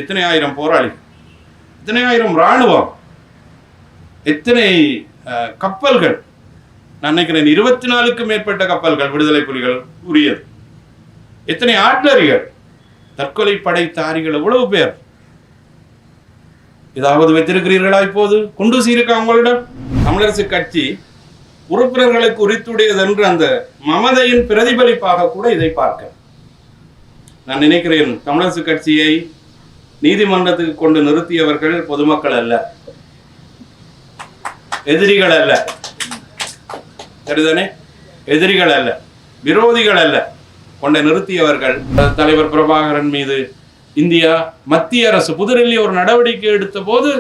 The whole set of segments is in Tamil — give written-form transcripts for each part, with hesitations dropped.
எத்தனை ஆயிரம் போராளிகள், எத்தனை ஆயிரம் இராணுவம், எத்தனை கப்பல்கள். நான் நினைக்கிறேன் 24க்கும் மேற்பட்ட கப்பல்கள் விடுதலை புலிகள் உரியது. எத்தனை ஆட்லரிகள், தற்கொலை படைத்தாரிகள் எவ்வளவு பேர். ஏதாவது வைத்திருக்கிறீர்களா? இப்போது குண்டூசி இருக்கா உங்களிடம்? தமிழரசு கட்சி உறுப்பினர்களுக்கு உரித்துடையது என்று அந்த மமதையின் பிரதிபலிப்பாக கூட இதை பார்க்க நான் நினைக்கிறேன். தமிழரசு கட்சியை நீதிமன்றத்துக்கு கொண்டு நிறுத்தியவர்கள் பொதுமக்கள் அல்ல, எதிரிகள் அல்ல, சரிதானே? எதிரிகள் அல்ல, விரோதிகள் அல்ல, கொண்டு நிறுத்தியவர்கள். தலைவர் பிரபாகரன் மீது இந்தியா மத்திய அரசு புதுடெல்லி ஒரு நடவடிக்கை எடுத்த போது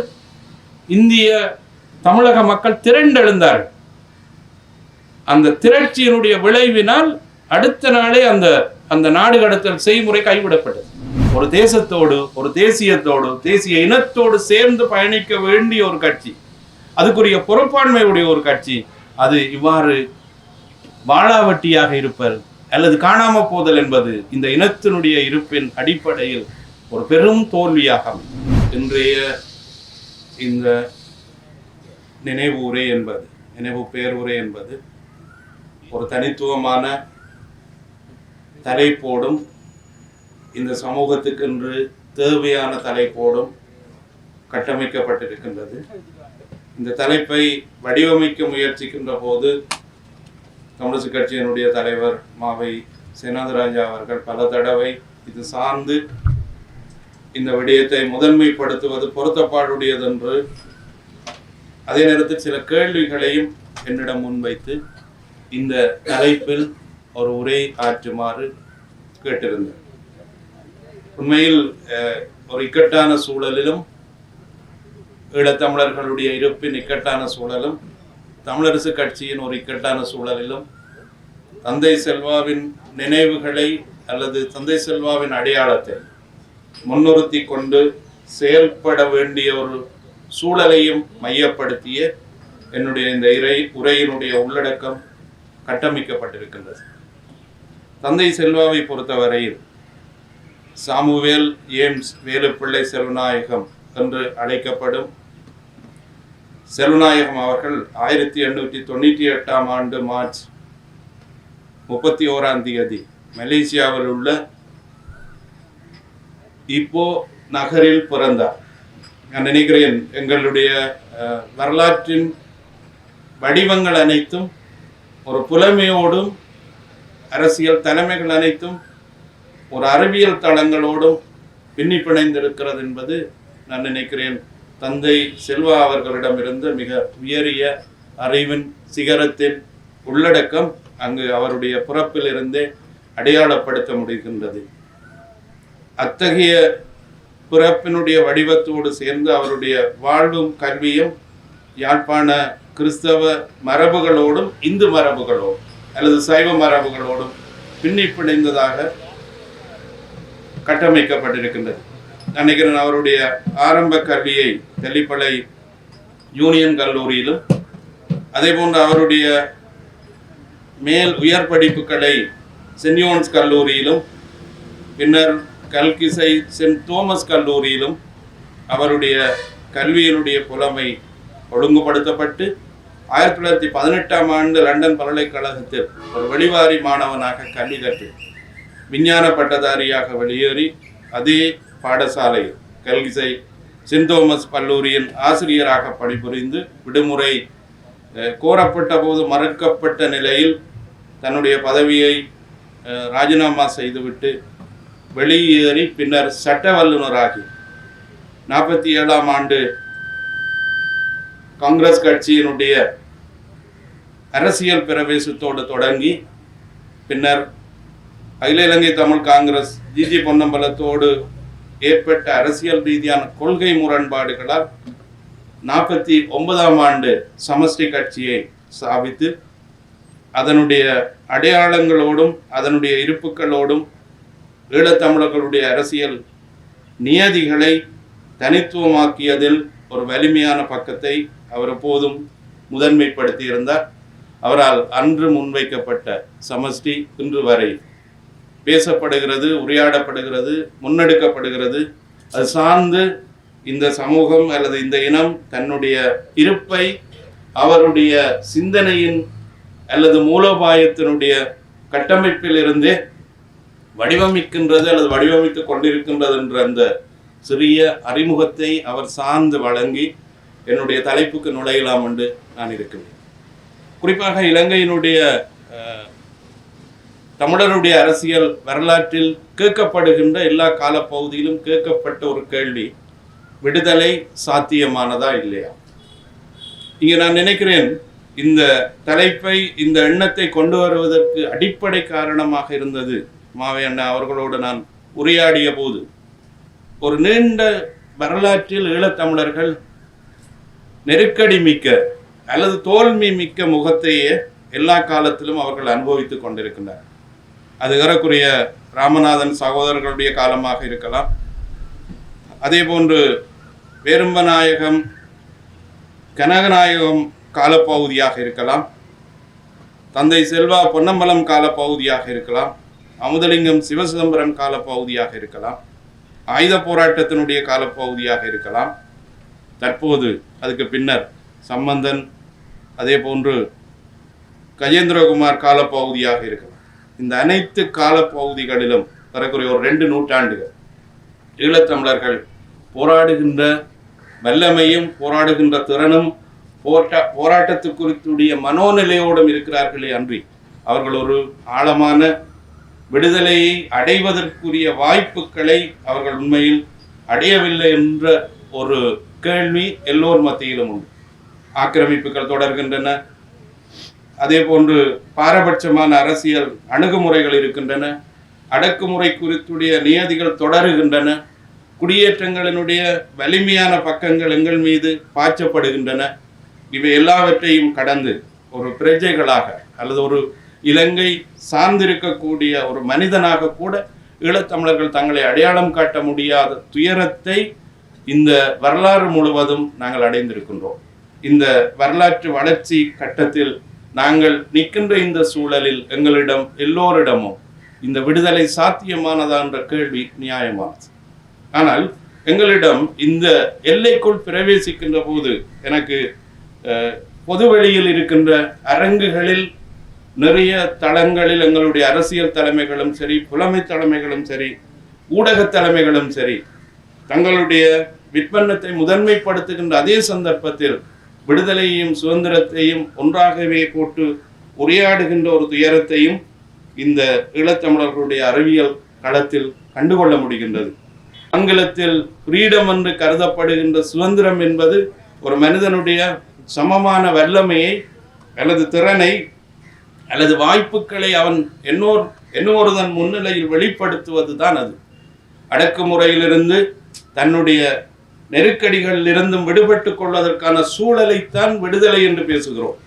இந்திய தமிழக மக்கள் திரண்டெழுந்தார்கள். அந்த திரட்சியினுடைய விளைவினால் அடுத்த நாளே அந்த நாடு கடத்தல் செய்முறை கைவிடப்பட்டது. ஒரு தேசத்தோடு, ஒரு தேசியத்தோடு, தேசிய இனத்தோடு சேர்ந்து பயணிக்க வேண்டிய ஒரு கட்சி, அதுக்குரிய பொறுப்பாண்மையுடைய ஒரு கட்சி, அது இவ்வாறு வாளாவட்டியாக இருப்பது அல்லது காணாம போதல் என்பது இந்த இனத்தினுடைய இருப்பின் அடிப்படையில் ஒரு பெரும் தோல்வியாக இன்றைய இந்த நினைவு உரை என்பது, நினைவு பேருரை என்பது ஒரு தனித்துவமான தலைப்போடும் இந்த சமூகத்துக்கு என்று தேவையான தலைப்போடும் கட்டமைக்கப்பட்டிருக்கின்றது. இந்த தலைப்பை வடிவமைக்க முயற்சிக்கின்ற போது தமிழரசு கட்சியினுடைய தலைவர் மாவை சேனாதிராஜா அவர்கள் பல தடவை இது சார்ந்து இந்த விடயத்தை முதன்மைப்படுத்துவது பொருத்தப்பாடுடையது என்று, அதே நேரத்தில் சில கேள்விகளையும் என்னிடம் முன்வைத்து இந்த தலைப்பில் ஒரு உரை ஆற்றுமாறு கேட்டிருந்தார். உண்மையில் ஒரு இக்கட்டான சூழலிலும், ஈழத்தமிழர்களுடைய இருப்பின் இக்கட்டான சூழலும், தமிழரசு கட்சியின் ஒரு இக்கட்டான சூழலிலும் தந்தை செல்வாவின் நினைவுகளை அல்லது தந்தை செல்வாவின் அடையாளத்தை முன்னிறுத்தி கொண்டு செயல்பட வேண்டிய ஒரு சூழலையும் மையப்படுத்திய என்னுடைய இந்த உரையினுடைய உள்ளடக்கம் கட்டமைக்கப்பட்டிருக்கின்றது. தந்தை செல்வாவை பொறுத்தவரையில் சாமுவேல் ஏம்ஸ் வேலுப்பிள்ளை செல்வநாயகம் என்று அழைக்கப்படும் செல்வநாயகம் அவர்கள் 1898ஆம் ஆண்டு மார்ச் 31ஆம் தேதி மலேசியாவில் உள்ள இப்போ நகரில் பிறந்தார். நான் நினைக்கிறேன் எங்களுடைய வரலாற்றின் வடிவங்கள் அனைத்தும் ஒரு புலமையோடும், அரசியல் தலைமைகள் அனைத்தும் ஒரு அறிவியல் தளங்களோடும் பின்னி பிணைந்திருக்கிறது என்பது நான் நினைக்கிறேன் தந்தை செல்வா அவர்களிடமிருந்து மிக உயரிய அறிவின் சிகரத்தின் உள்ளடக்கம் அங்கு அவருடைய பிறப்பில் இருந்தே அடையாளப்படுத்த முடிகின்றது. அத்தகைய பிறப்பினுடைய வடிவத்தோடு சேர்ந்து அவருடைய வாழ்வும் கல்வியும் யாழ்ப்பாண கிறிஸ்தவ மரபுகளோடும் இந்து மரபுகளோடும் அல்லது சைவ மரபுகளோடும் பின்னி பிணைந்ததாக கட்டமைக்கப்பட்டிருக்கின்றது. நினைக்கிறேன் அவருடைய ஆரம்ப கல்வியை தெல்லிப்பளை யூனியன் கல்லூரியிலும், அதே போன்று அவருடைய மேல் உயர் படிப்புகளை சென்ட் ஜோன்ஸ் கல்லூரியிலும், பின்னர் கல்கிசை சென்ட் தோமஸ் கல்லூரியிலும் அவருடைய கல்வியினுடைய புலமை ஒழுங்குபடுத்தப்பட்டு 1918ஆம் ஆண்டு லண்டன் பல்கலைக்கழகத்தில் ஒரு வெளிவாரி மாணவனாக கல்வி கற்று விஞ்ஞான பட்டதாரியாக வெளியேறி அதே பாடசாலையில் கல்கிசை சென்ட் தோமஸ் கல்லூரியின் ஆசிரியராக பணிபுரிந்து விடுமுறை கோரப்பட்ட போது மறுக்கப்பட்ட நிலையில் தன்னுடைய பதவியை ராஜினாமா செய்துவிட்டு வெளியேறி பின்னர் சட்ட வல்லுநராகி 47ஆம் ஆண்டு காங்கிரஸ் கட்சியினுடைய அரசியல் பிரவேசத்தோடு தொடங்கி பின்னர் அகில இலங்கை தமிழ் காங்கிரஸ் ஜிஜி பொன்னம்பலத்தோடு ஏற்பட்ட அரசியல் ரீதியான கொள்கை முரண்பாடுகளால் 49ஆம் ஆண்டு சமஷ்டி கட்சியை ஸ்தாபித்து அதனுடைய அடையாளங்களோடும் அதனுடைய இருப்புகளோடும் ஈழத்தமிழர்களுடைய அரசியல் நியதிகளை தனித்துவமாக்கியதில் ஒரு வலிமையான பக்கத்தை அவர் எப்போதும் முதன்மைப்படுத்தி இருந்தார். அவரால் அன்று முன்வைக்கப்பட்ட சமஷ்டி இன்று வரை பேசப்படுகிறது, உரையாடப்படுகிறது, முன்னெடுக்கப்படுகிறது. அது சார்ந்து இந்த சமூகம் அல்லது இந்த இனம் தன்னுடைய இருப்பை அவருடைய சிந்தனையின் அல்லது மூலோபாயத்தினுடைய கட்டமைப்பில் இருந்தே வடிவமைக்கின்றது அல்லது வடிவமைத்துக் கொண்டிருக்கின்றது என்ற அந்த சிறிய அறிமுகத்தை அவர் சார்ந்து வழங்கி என்னுடைய தலைப்புக்கு நுழையலாம் என்று நான் இருக்கிறேன். குறிப்பாக இலங்கையினுடைய தமிழருடைய அரசியல் வரலாற்றில் கேட்கப்படுகின்ற எல்லா காலப்பகுதியிலும் கேட்கப்பட்ட ஒரு கேள்வி, விடுதலை சாத்தியமானதா இல்லையா? இங்கே நான் நினைக்கிறேன் இந்த தலைப்பை, இந்த எண்ணத்தை கொண்டு வருவதற்கு அடிப்படை காரணமாக இருந்தது மாவை அண்ணா அவர்களோடு நான் உரையாடிய போது, ஒரு நீண்ட வரலாற்றில் ஈழத்தமிழர்கள் நெருக்கடி மிக்க அல்லது தோல்வி மிக்க முகத்தையே எல்லா காலத்திலும் அவர்கள் அனுபவித்துக் கொண்டிருக்கின்றனர். அது ஏறக்குறைய ராமநாதன் சகோதரர்களுடைய காலமாக இருக்கலாம், அதே போன்று பேரும்பநாயகம் கனகநாயகம் காலப்பகுதியாக இருக்கலாம், தந்தை செல்வா பொன்னம்பலம் காலப்பகுதியாக இருக்கலாம், அமுதலிங்கம் சிவசிதம்பரம் காலப்பகுதியாக இருக்கலாம், ஆயுத போராட்டத்தினுடைய காலப்பகுதியாக இருக்கலாம், தற்போது அதுக்கு பின்னர் சம்பந்தன் அதே போன்று கஜேந்திரகுமார் காலப்பகுதியாக இருக்கலாம். இந்த அனைத்து காலப்பகுதிகளிலும் ஏறக்குறைய ஒரு 2 நூற்றாண்டுகள் ஈழத்தமிழர்கள் போராடுகின்ற வல்லமையும் போராடுகின்ற திறனும் போராட்டத்து குறித்துடைய மனோநிலையோடும் இருக்கிறார்களே அன்றி அவர்கள் ஒரு ஆழமான விடுதலையை அடைவதற்குரிய வாய்ப்புகளை அவர்கள் உண்மையில் அடையவில்லை என்ற ஒரு கேள்வி எல்லோர் மத்தியிலும் உண்டு. ஆக்கிரமிப்புகள் தொடர்கின்றன, அதே போன்று பாரபட்சமான அரசியல் அணுகுமுறைகள் இருக்கின்றன, அடக்குமுறை குறித்துடைய நியதிகள் தொடருகின்றன, குடியேற்றங்களினுடைய வலிமையான பக்கங்கள் எங்கள் மீது பாய்ச்சப்படுகின்றன. இவை எல்லாவற்றையும் கடந்து ஒரு பிரஜைகளாக அல்லது ஒரு இலங்கை சார்ந்திருக்கக்கூடிய ஒரு மனிதனாக கூட ஈழத்தமிழர்கள் தங்களை அடையாளம் காட்ட முடியாத துயரத்தை இந்த வரலாறு முழுவதும் நாங்கள் அடைந்திருக்கின்றோம். இந்த வரலாற்று வளர்ச்சி கட்டத்தில் நாங்கள் நிற்கின்ற இந்த சூழலில் எங்களிடம் எல்லோரிடமும் இந்த விடுதலை சாத்தியமானதா என்ற கேள்வி நியாயமானது. ஆனால் எங்களிடம் இந்த எல்லைக்குள் பிரவேசிக்கின்ற போது எனக்கு பொதுவெளியில் இருக்கின்ற அரங்குகளில் நிறைய தளங்களில் எங்களுடைய அரசியல் தலைமைகளும் சரி, புலமை தலைமைகளும் சரி, ஊடக தலைமைகளும் சரி, தங்களுடைய விற்பன்னத்தை முதன்மைப்படுத்துகின்ற அதே சந்தர்ப்பத்தில் விடுதலையையும் சுதந்திரத்தையும் ஒன்றாகவே போட்டு உரையாடுகின்ற ஒரு துயரத்தையும் இந்த ஈழத்தமிழர்களுடைய அறிவியல் களத்தில் கண்டுகொள்ள முடிகின்றது. ஆங்கிலத்தில் ஃப்ரீடம் என்று கருதப்படுகின்ற சுதந்திரம் என்பது ஒரு மனிதனுடைய சமமான வல்லமையை அல்லது திறனை அல்லது வாய்ப்புகளை அவன் இன்னொருதன் முன்னிலையில் வெளிப்படுத்துவது தான். அது அடக்குமுறையிலிருந்து தன்னுடைய நெருக்கடிகளிலிருந்தும் விடுபட்டுக் கொள்வதற்கான சூழலைத்தான் விடுதலை என்று பேசுகிறோம்.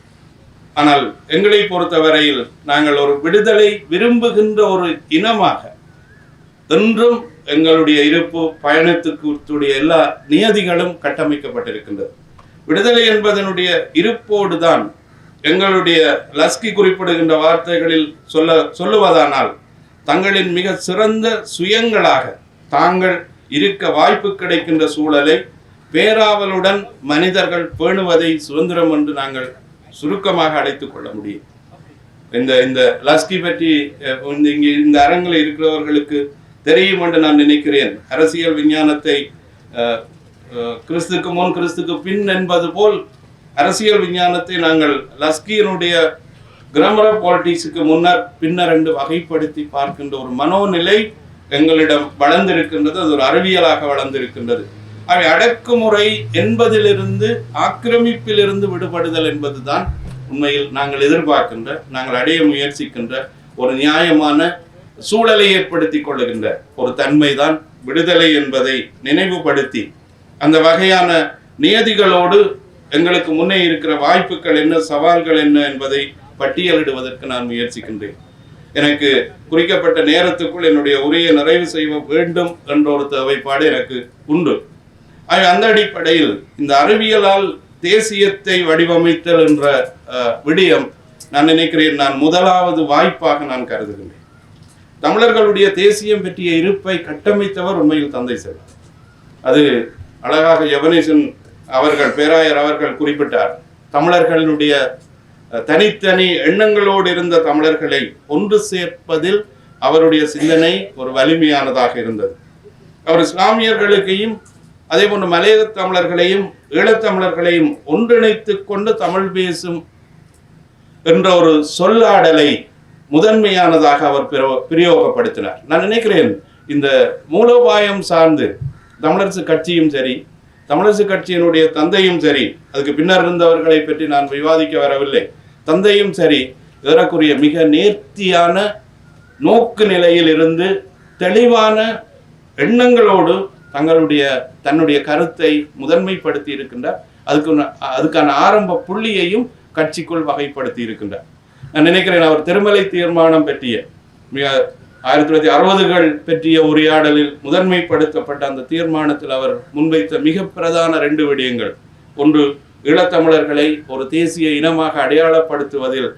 ஆனால் எங்களை பொறுத்தவரையில் நாங்கள் ஒரு விடுதலை விரும்புகின்ற ஒரு இனமாக என்றும் எங்களுடைய இருப்பு பயணத்துக்குரிய எல்லா நியதிகளும் கட்டமைக்கப்பட்டிருக்கின்றது. விடுதலை என்பதனுடைய இருப்போடு தான் எங்களுடைய லஸ்கி குறிப்பிடுகின்ற வார்த்தைகளில் சொல்லுவதானால் தங்களின் மிக சிறந்த சுயங்களாக தாங்கள் இருக்க வாய்ப்பு கிடைக்கின்ற சூழலை பேராவலுடன் மனிதர்கள் பேணுவதை சுதந்திரம் என்று நாங்கள் சுருக்கமாக அழைத்துக் கொள்ள முடியும். இந்த லஸ்கி பற்றி இங்கே இந்த அரங்கில் இருக்கிறவர்களுக்கு தெரியும் என்று நான் நினைக்கிறேன். அரசியல் விஞ்ஞானத்தை கிறிஸ்துக்கு முன் கிறிஸ்துக்கு பின் என்பது போல் அரசியல் விஞ்ஞானத்தை நாங்கள் லஸ்கியினுடைய கிராமர் ஆஃப் பாலிட்டிக்ஸுக்கு முன்னர் பின்னர் என்று வகைப்படுத்தி பார்க்கின்ற ஒரு மனோநிலை எங்களிடம் வளர்ந்திருக்கின்றது. அது ஒரு அறிவியலாக வளர்ந்திருக்கின்றது. அவை அடக்குமுறை என்பதிலிருந்து ஆக்கிரமிப்பிலிருந்து விடுபடுதல் என்பதுதான் உண்மையில் நாங்கள் எதிர்பார்க்கின்ற, நாங்கள் அடைய முயற்சிக்கின்ற ஒரு நியாயமான சூழலை ஏற்படுத்தி கொள்ளுகின்ற ஒரு தன்மைதான் விடுதலை என்பதை நினைவுபடுத்தி அந்த வகையான நியதிகளோடு எங்களுக்கு முன்னே இருக்கிற வாய்ப்புகள் என்ன, சவால்கள் என்ன என்பதை பட்டியலிடுவதற்கு நான் முயற்சிக்கின்றேன். எனக்கு குறிக்கப்பட்ட நேரத்துக்குள் என்னுடைய உரையை நிறைவு செய்ய வேண்டும் என்ற ஒரு தேவைப்பாடு எனக்கு உண்டு. அந்த அடிப்படையில் இந்த அறிவியலால் தேசியத்தை வடிவமைத்தல் என்ற விடயம் நான் நினைக்கிறேன் நான் முதலாவது வாய்ப்பாக நான் கருதுகின்றேன். தமிழர்களுடைய தேசியம் பற்றிய இருப்பை கட்டமைத்தவர் உண்மையில் தந்தை செல்வா. அது அழகாக எபனேசன் அவர்கள் பேராயர் அவர்கள் குறிப்பிட்டார். தமிழர்களுடைய தனித்தனி எண்ணங்களோடு இருந்த தமிழர்களை ஒன்று சேர்ப்பதில் அவருடைய சிந்தனை ஒரு வலிமையானதாக இருந்தது. அவர் இஸ்லாமியர்களுக்கையும் அதே போன்று மலையக தமிழர்களையும் ஈழத்தமிழர்களையும் ஒன்றிணைத்து கொண்டு தமிழ் பேசும் என்ற ஒரு சொல்லாடலை முதன்மையானதாக அவர் பிரயோகப்படுத்தினார். நான் நினைக்கிறேன் இந்த மூலோபாயம் சார்ந்து தமிழரசு கட்சியும் சரி, தமிழரசு கட்சியினுடைய தந்தையும் சரி, அதுக்கு பின்னர் இருந்தவர்களை பற்றி நான் விவாதிக்க வரவில்லை, தந்தையும் சரி ஏறக்குரிய மிக நேர்த்தியான நோக்கு நிலையில் இருந்து தெளிவான எண்ணங்களோடு தன்னுடைய கருத்தை முதன்மைப்படுத்தி இருக்கின்றார். அதுக்கான ஆரம்ப புள்ளியையும் கட்சிக்குள் வகைப்படுத்தி இருக்கின்றார். நான் நினைக்கிறேன் அவர் திருமலை தீர்மானம் பற்றிய மிக 1960கள் பற்றிய உரையாடலில் முதன்மைப்படுத்தப்பட்ட அந்த தீர்மானத்தில் அவர் முன்வைத்த மிக பிரதான 2 விடயங்கள். ஒன்று, ஈழத்தமிழர்களை ஒரு தேசிய இனமாக அடையாளப்படுத்துவதில்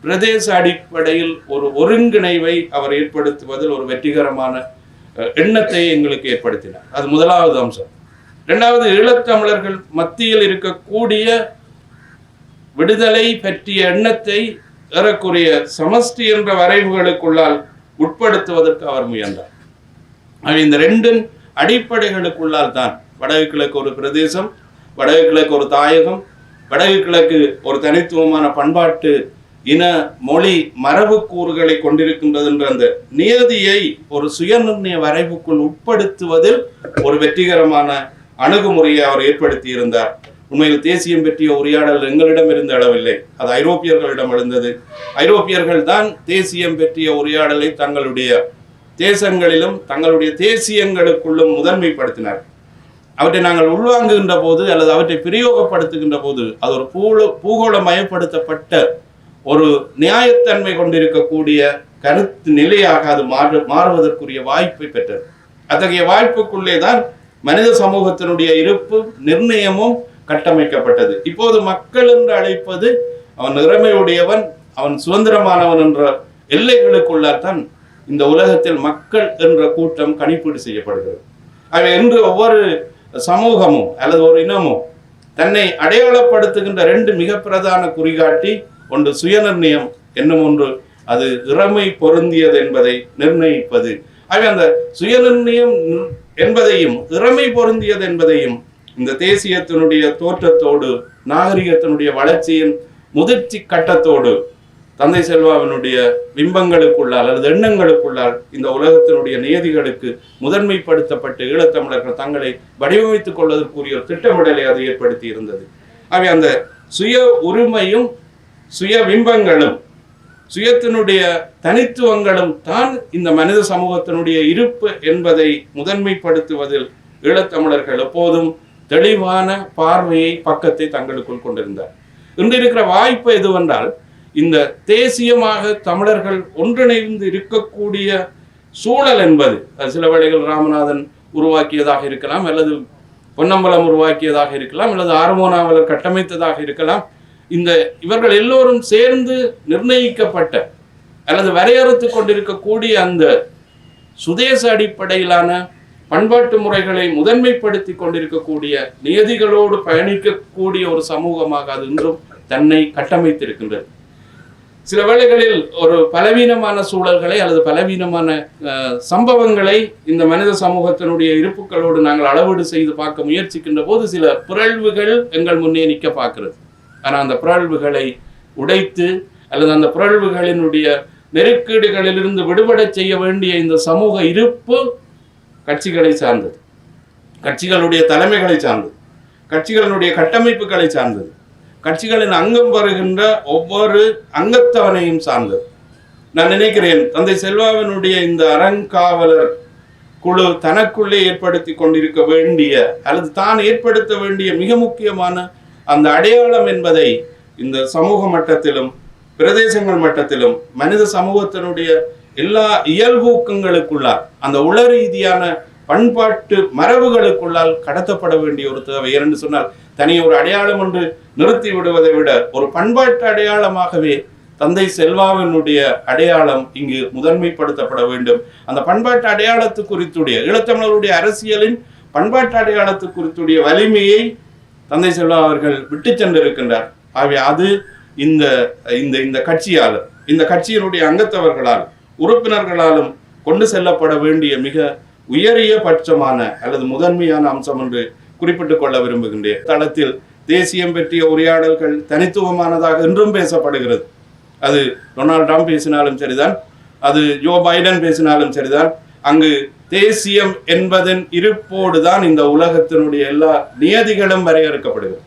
பிரதேச அடிப்படையில் ஒரு ஒருங்கிணைவை அவர் ஏற்படுத்துவதில் ஒரு வெற்றிகரமான எண்ணத்தை எங்களுக்கு ஏற்படுத்தினார். அது முதலாவது அம்சம். 2வது, ஈழத்தமிழர்கள் மத்தியில் இருக்கக்கூடிய விடுதலை பற்றிய எண்ணத்தை ஏறக்குரிய சமஷ்டி என்ற வரைவுகளுக்குள்ளால் உட்படுத்துவதற்கு அவர் முயன்றார். இந்த 2 அடிப்படைகளுக்குள்ளால் தான் வடக்கு கிழக்கு ஒரு பிரதேசம், வடக்கு கிழக்கு ஒரு தாயகம், வடக்கு கிழக்கு ஒரு தனித்துவமான பண்பாட்டு இன மொழி மரபு கூறுகளை கொண்டிருக்கின்றது என்ற அந்த நியதியை ஒரு சுயநிர்ணய வரைவுக்குள் உட்படுத்துவதில் ஒரு வெற்றிகரமான அணுகுமுறையை அவர் ஏற்படுத்தி இருந்தார். உண்மையில் தேசியம் பற்றிய உரையாடல் எங்களிடம் இருந்து அளவில்லை, அது ஐரோப்பியர்களிடம் எழுந்தது. ஐரோப்பியர்கள் தான் தேசியம் பற்றிய உரையாடலை தங்களுடைய தேசங்களிலும் தங்களுடைய தேசியங்களுக்குள்ளும் முதன்மைப்படுத்தினார். அவற்றை நாங்கள் உள்வாங்குகின்ற போது அல்லது அவற்றை பிரயோகப்படுத்துகின்ற போது அது ஒரு பூகோளமயப்படுத்தப்பட்ட ஒரு நியாயத்தன்மை கொண்டிருக்கக்கூடிய கருத்து நிலையாக அது மாறுவதற்குரிய வாய்ப்பை பெற்றது. அத்தகைய வாய்ப்புக்குள்ளே தான் மனித சமூகத்தினுடைய இருப்பு நிர்ணயமும் கட்டமைக்கப்பட்டது. இப்போது மக்கள் என்று அழைப்பது அவன் நிறமையுடையவன், அவன் சுதந்திரமானவன் என்ற எல்லைகளுக்குள்ளால் தான் இந்த உலகத்தில் மக்கள் என்ற கூட்டம் கணிப்பீடு செய்யப்படுகிறது. அவை இன்று ஒவ்வொரு சமூகமும் அல்லது ஒரு இனமும் தன்னை அடையாளப்படுத்துகின்ற 2 மிக பிரதான குறிகாட்டி, ஒன்று சுயநிர்ணயம், என்னும் ஒன்று அது இறமை பொருந்தியது என்பதை நிர்ணயிப்பது. ஆகவே அந்த சுயநிர்ணயம் என்பதையும் இறமை பொருந்தியது என்பதையும் இந்த தேசியத்தினுடைய தோற்றத்தோடு நாகரிகத்தினுடைய வளர்ச்சியின் முதிர்ச்சி கட்டத்தோடு தந்தை செல்வாவினுடைய பிம்பங்களுக்குள்ளால் அல்லது எண்ணங்களுக்குள்ளால் இந்த உலகத்தினுடைய நியதிகளுக்கு முதன்மைப்படுத்தப்பட்டு ஈழத்தமிழர்கள் தங்களை வடிவமைத்துக் கொள்வதற்குரிய ஒரு திட்டமிடலை அது ஏற்படுத்தி இருந்தது. ஆகவே அந்த சுய உரிமையும் சுய பிம்பங்களும் சுயத்தினுடைய தனித்துவங்களும் தான் இந்த மனித சமூகத்தினுடைய இருப்பு என்பதை முதன்மைப்படுத்துவதில் ஈழத்தமிழர்கள் எப்போதும் தெளிவான பார்வையை பக்கத்தை தங்களுக்குள் கொண்டிருந்தார். இன்று இருக்கிற வாய்ப்பு எதுவென்றால், இந்த தேசியமாக தமிழர்கள் ஒன்றிணைந்து இருக்கக்கூடிய சூழல் என்பது அது சில வேளைகள் ராமநாதன் உருவாக்கியதாக இருக்கலாம், அல்லது பொன்னம்பலம் உருவாக்கியதாக இருக்கலாம், அல்லது ஆர்மோனாவலர் கட்டமைத்ததாக இருக்கலாம். இவர்கள் எல்லோரும் சேர்ந்து நிர்ணயிக்கப்பட்ட அல்லது வரையறுத்து கொண்டிருக்கக்கூடிய அந்த சுதேச அடிப்படையிலான பண்பாட்டு முறைகளை முதன்மைப்படுத்தி கொண்டிருக்கக்கூடிய நியதிகளோடு பயணிக்கக்கூடிய ஒரு சமூகமாக அது இன்றும் தன்னை கட்டமைத்திருக்கின்றது. சில வேளைகளில் ஒரு பலவீனமான சூழல்களை அல்லது பலவீனமான சம்பவங்களை இந்த மனித சமூகத்தினுடைய இருப்புகளோடு நாங்கள் அளவீடு செய்து பார்க்க முயற்சிக்கின்ற போது சில பிறழ்வுகள் எங்கள் முன்னே நிற்க பார்க்கிறது. ஆனால் அந்த பிறழ்வுகளை உடைத்து அல்லது அந்த பிறழ்வுகளினுடைய நெருக்கீடுகளிலிருந்து விடுபட செய்ய வேண்டிய இந்த சமூக இருப்பு கட்சிகளை சார்ந்தது, கட்சிகளுடைய தலைமைகளை சார்ந்தது, கட்சிகளினுடைய கட்டமைப்புகளை சார்ந்தது, கட்சிகளின் அங்கம் வருகின்ற ஒவ்வொரு அங்கத்தவனையும் சார்ந்தது. நான் நினைக்கிறேன் தந்தை செல்வாவினுடைய இந்த அறங்காவலர் குழு தனக்குள்ளே ஏற்படுத்தி கொண்டிருக்க வேண்டிய அல்லது தான் ஏற்படுத்த வேண்டிய மிக முக்கியமான அந்த அடையாளம் என்பதை இந்த சமூக மட்டத்திலும் பிரதேசங்கள் மட்டத்திலும் மனித சமூகத்தினுடைய எல்லா இயல்பூக்கங்களுக்குள்ளால் அந்த உள ரீதியான பண்பாட்டு மரபுகளுக்குள்ளால் கடத்தப்பட வேண்டிய ஒரு தேவை. என்று சொன்னால் தனி ஒரு அடையாளம் என்று நிறுத்தி விடுவதை விட ஒரு பண்பாட்டு அடையாளமாகவே தந்தை செல்வாவினுடைய அடையாளம் இங்கு முதன்மைப்படுத்தப்பட வேண்டும். அந்த பண்பாட்டு அடையாளத்து குறித்துடைய ஈழத்தமிழருடைய அரசியலின் பண்பாட்டு அடையாளத்து குறித்துடைய வலிமையை தந்தை செல்வா அவர்கள் விட்டு சென்றிருக்கின்றார். ஆகவே அது இந்த இந்த இந்த கட்சியால், இந்த கட்சியினுடைய அங்கத்தவர்களால், உறுப்பினர்களாலும் கொண்டு செல்லப்பட வேண்டிய மிக உயரிய பட்சமான அல்லது முதன்மையான அம்சம் என்று குறிப்பிட்டுக் கொள்ள விரும்புகின்றேன். தளத்தில் தேசியம் பற்றிய உரையாடல்கள் தனித்துவமானதாக இன்றும் பேசப்படுகிறது. அது டொனால்ட் ட்ரம்ப் பேசினாலும் சரிதான், அது ஜோ பைடன் பேசினாலும் சரிதான், அங்கு தேசியம் என்பதன் இருப்போடு தான் இந்த உலகத்தினுடைய எல்லா நியதிகளும் வரையறுக்கப்படுகிறது.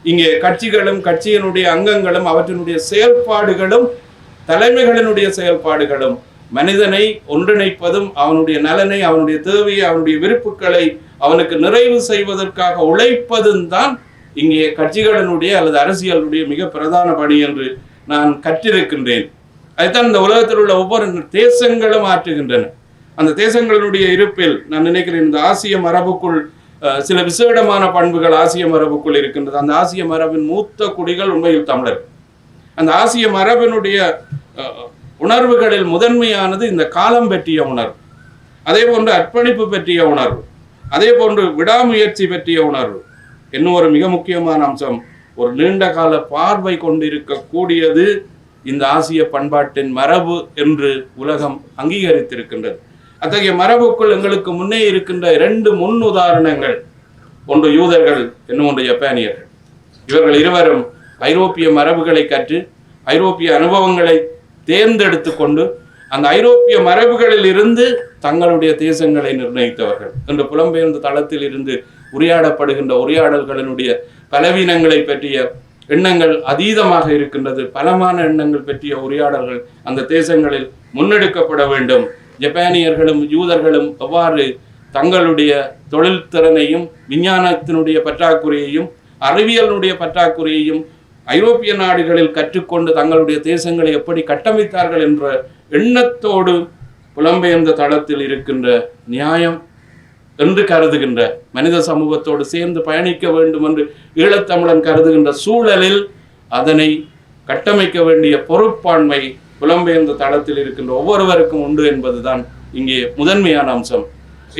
இங்கே கட்சிகளும் கட்சியினுடைய அங்கங்களும் அவற்றினுடைய செயல்பாடுகளும் தலைமைகளினுடைய செயல்பாடுகளும் மனிதனை ஒன்றிணைப்பதும் அவனுடைய நலனை, அவனுடைய தேவையை, அவனுடைய விருப்புகளை அவனுக்கு நிறைவு செய்வதற்காக உழைப்பதும் தான் இங்கே கட்சிகளினுடைய அல்லது அரசியலுடைய மிக பிரதான பணி என்று நான் கற்றிருக்கின்றேன். அதுதான் இந்த உலகத்தில் உள்ள ஒவ்வொரு தேசங்களும் ஆற்றுகின்றன. அந்த தேசங்களுடைய இருப்பில் நான் நினைக்கிறேன் இந்த ஆசிய மரபுக்குள் சில விசேடமான பண்புகள் ஆசிய மரபுக்குள் இருக்கின்றது. அந்த ஆசிய மரபின் மூத்த குடிகள் உண்மையில் தமிழர். அந்த ஆசிய மரபினுடைய உணர்வுகளில் முதன்மையானது இந்த காலம் பற்றிய உணர்வு, அதே போன்று அர்ப்பணிப்பு பற்றிய உணர்வு, அதே போன்று விடாமுயற்சி பற்றிய உணர்வு. இன்னும் ஒரு மிக முக்கியமான அம்சம், ஒரு நீண்ட கால பார்வை கொண்டிருக்கக்கூடியது இந்த ஆசிய பண்பாட்டின் மரபு என்று உலகம் அங்கீகரித்திருக்கின்றது. அத்தகைய மரபுக்குள் எங்களுக்கு முன்னே இருக்கின்ற 2 முன் உதாரணங்கள், ஒன்று யூதர்கள், இன்னொன்று ஜப்பானியர்கள். இவர்கள் இருவரும் ஐரோப்பிய மரபுகளை கற்று ஐரோப்பிய அனுபவங்களை தேர்ந்தெடுத்து கொண்டு அந்த ஐரோப்பிய மரபுகளில் இருந்து தங்களுடைய தேசங்களை நிர்ணயித்தவர்கள். என்று புலம்பெயர்ந்த தளத்தில் இருந்து உரையாடப்படுகின்ற உரையாடல்களினுடைய பலவீனங்களை பற்றிய எண்ணங்கள் அதீதமாக இருக்கின்றது. பலமான எண்ணங்கள் பற்றிய உரையாடல்கள் அந்த தேசங்களில் முன்னெடுக்கப்பட வேண்டும். ஜப்பானியர்களும் யூதர்களும் எவ்வாறு தங்களுடைய தொழில் திறனையும் விஞ்ஞானத்தினுடைய பற்றாக்குறையையும் அறிவியலினுடைய பற்றாக்குறையையும் ஐரோப்பிய நாடுகளில் கற்றுக்கொண்டு தங்களுடைய தேசங்களை எப்படி கட்டமைத்தார்கள் என்ற எண்ணத்தோடு புலம்பெயர்ந்த தளத்தில் இருக்கின்ற நியாயம் என்று கருதுகின்ற மனித சமூகத்தோடு சேர்ந்து பயணிக்க வேண்டும் என்று ஈழத்தமிழன் கருதுகின்ற சூழலில் அதனை கட்டமைக்க வேண்டிய பொறுப்பாண்மை புலம்பெயர்ந்த தளத்தில் இருக்கின்ற ஒவ்வொருவருக்கும் உண்டு என்பதுதான் இங்கே முதன்மையான அம்சம்.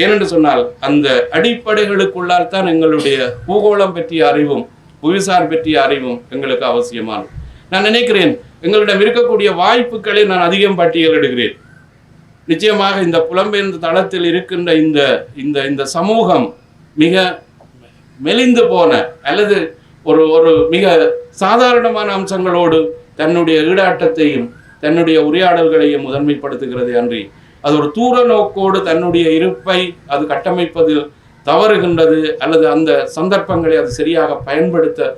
ஏனென்று சொன்னால் அந்த அடிப்படைகளுக்குள்ளால் தான் எங்களுடைய பூகோளம் பற்றிய அறிவும் புவிசார் பற்றிய அறிவும் எங்களுக்கு அவசியமானது. நான் நினைக்கிறேன் எங்களிடம் இருக்கக்கூடிய வாய்ப்புகளை நான் அதிகம் பட்டியலிடுகிறேன். நிச்சயமாக இந்த புலம்பெயர்ந்த தளத்தில் இருக்கின்ற இந்த இந்த இந்த சமூகம் மிக மெலிந்து போன அல்லது ஒரு ஒரு மிக சாதாரணமான அம்சங்களோடு தன்னுடைய ஈடாட்டத்தையும் தன்னுடைய உரையாடல்களையும் முதன்மைப்படுத்துகிறது அன்றி அது ஒரு தூர நோக்கோடு தன்னுடைய இருப்பை அது கட்டமைப்பதில் தவறுகின்றது அல்லது அந்த சந்தர்ப்பங்களை அது சரியாக பயன்படுத்த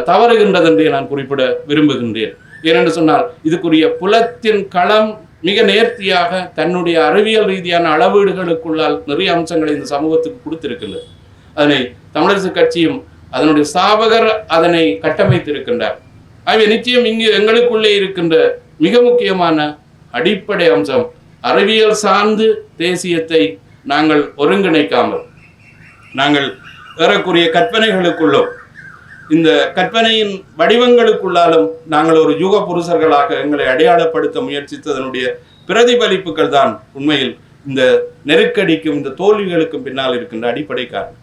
தவறுகின்றது என்றே நான் குறிப்பிட விரும்புகின்றேன். ஏனென்று சொன்னால் இதுக்குரிய புலத்தின் களம் மிக நேர்த்தியாக தன்னுடைய அறிவியல் ரீதியான அளவீடுகளுக்குள்ளால் நிறைய அம்சங்களை இந்த சமூகத்துக்கு கொடுத்திருக்கின்றது. அதனை தமிழரசு கட்சியும் அதனுடைய ஸ்தாபகர் அதனை கட்டமைத்திருக்கின்றார். ஆகவே நிச்சயம் இங்கு எங்களுக்குள்ளே இருக்கின்ற மிக முக்கியமான அடிப்படை அம்சம் அறிவியல் சார்ந்து தேசியத்தை நாங்கள் ஒருங்கிணைக்காமல் நாங்கள் ஏறக்குரிய கற்பனைகளுக்குள்ளோ இந்த கற்பனையின் வடிவங்களுக்குள்ளாலும் நாங்கள் ஒரு யுக புருஷர்களாக எங்களை அடையாளப்படுத்த முயற்சித்ததனுடைய பிரதிபலிப்புகள் தான் உண்மையில் இந்த நெருக்கடிக்கும் இந்த தோல்விகளுக்கும் பின்னால் இருக்கின்ற அடிப்படை காரணம்.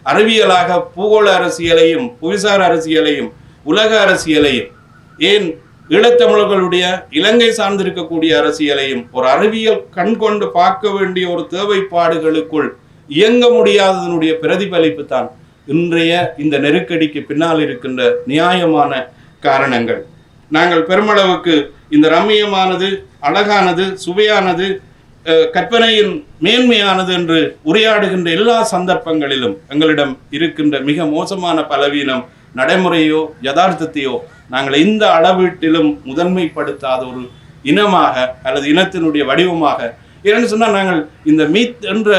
அறிவியலாக பூகோள அரசியலையும் புவிசார் அரசியலையும் உலக அரசியலையும் ஏன் ஈழத்தமிழர்களுடைய இலங்கை சார்ந்திருக்கக்கூடிய அரசியலையும் ஒரு அறிவியல் கண் கொண்டு பார்க்க வேண்டிய ஒரு தேவைப்பாடுகளுக்குள் இயங்க முடியாததனுடைய பிரதிபலிப்பு தான் இன்றைய இந்த நெருக்கடிக்கு பின்னால் இருக்கின்ற நியாயமான காரணங்கள். நாங்கள் பெருமளவுக்கு இந்த ரம்மியமானது, அழகானது, சுவையானது, கற்பனையின் மேன்மையானது என்று உரையாடுகின்ற எல்லா சந்தர்ப்பங்களிலும் எங்களிடம் இருக்கின்ற மிக மோசமான பலவீனம் நடைமுறையோ யதார்த்தத்தையோ நாங்கள் எந்த அளவீட்டிலும் முதன்மைப்படுத்தாத ஒரு இனமாக அல்லது இனத்தினுடைய வடிவமாக ஏன்னு சொன்னால் நாங்கள் இந்த மீத் என்ற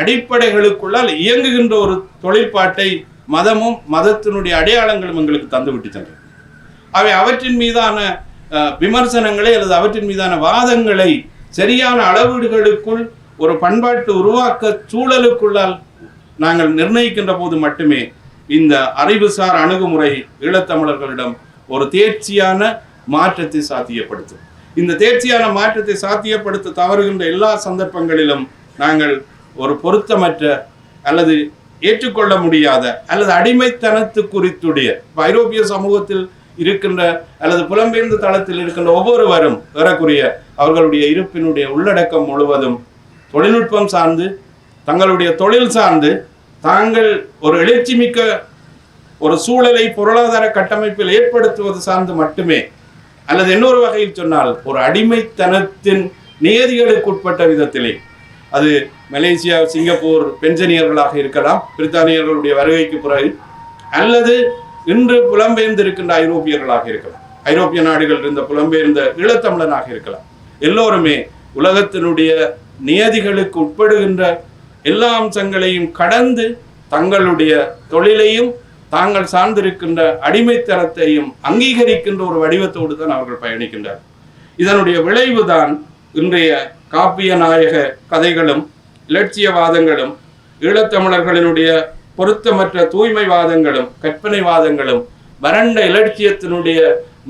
அடிப்படைகளுக்குள்ளால் இயங்குகின்ற ஒரு தொழிற்பாட்டை மதமும் மதத்தினுடைய அடையாளங்களும் எங்களுக்கு தந்துவிட்டு சென்றது. அவை அவற்றின் மீதான விமர்சனங்களை அல்லது அவற்றின் மீதான வாதங்களை சரியான அளவீடுகளுக்குள் ஒரு பண்பாட்டு உருவாக்க சூழலுக்குள்ளால் நாங்கள் நிர்ணயிக்கின்ற போது மட்டுமே இந்த அறிவுசார் அணுகுமுறை ஈழத்தமிழர்களிடம் ஒரு தேர்ச்சியான மாற்றத்தை சாத்தியப்படுத்தும். இந்த தேர்ச்சியான மாற்றத்தை சாத்தியப்படுத்த தவறுகின்ற எல்லா சந்தர்ப்பங்களிலும் நாங்கள் ஒரு பொருத்தமற்ற அல்லது ஏற்றுக்கொள்ள முடியாத அல்லது அடிமைத்தனத்து குறித்துடைய ஐரோப்பிய சமூகத்தில் இருக்கின்ற அல்லது புலம்பெயர்ந்த தளத்தில் இருக்கின்ற ஒவ்வொருவரும் ஏறக்குரிய அவர்களுடைய இருப்பினுடைய உள்ளடக்கம் முழுவதும் தொழில்நுட்பம் சார்ந்து, தங்களுடைய தொழில் சார்ந்து, தாங்கள் ஒரு எழுச்சி மிக்க ஒரு சூழலை பொருளாதார கட்டமைப்பில் ஏற்படுத்துவது சார்ந்து மட்டுமே, அல்லது இன்னொரு வகையில் சொன்னால் ஒரு அடிமைத்தனத்தின் நியதிகளுக்கு உட்பட்ட விதத்திலே, அது மலேசியா, சிங்கப்பூர் பென்ஷனியர்களாக இருக்கலாம், பிரித்தானியர்களுடைய வருகைக்கு பிறகு, அல்லது இன்று புலம்பெயர்ந்திருக்கின்ற ஐரோப்பியர்களாக இருக்கலாம், ஐரோப்பிய நாடுகள் இருந்த புலம்பெயர்ந்த ஈழத்தமிழனாக இருக்கலாம். எல்லோருமே உலகத்தினுடைய நியதிகளுக்கு உட்படுகின்ற எல்லா அம்சங்களையும் கடந்து தங்களுடைய தொழிலையும் தாங்கள் சார்ந்திருக்கின்ற அடிமைத்தனத்தையும் அங்கீகரிக்கின்ற ஒரு வடிவத்தோடு தான் அவர்கள் பயணிக்கின்றார். இதனுடைய விளைவுதான் இன்றைய காப்பிய நாயக கதைகளும் இலட்சியவாதங்களும் ஈழத்தமிழர்களினுடைய பொருத்தமற்ற தூய்மைவாதங்களும் கற்பனைவாதங்களும் வறண்ட இலட்சியத்தினுடைய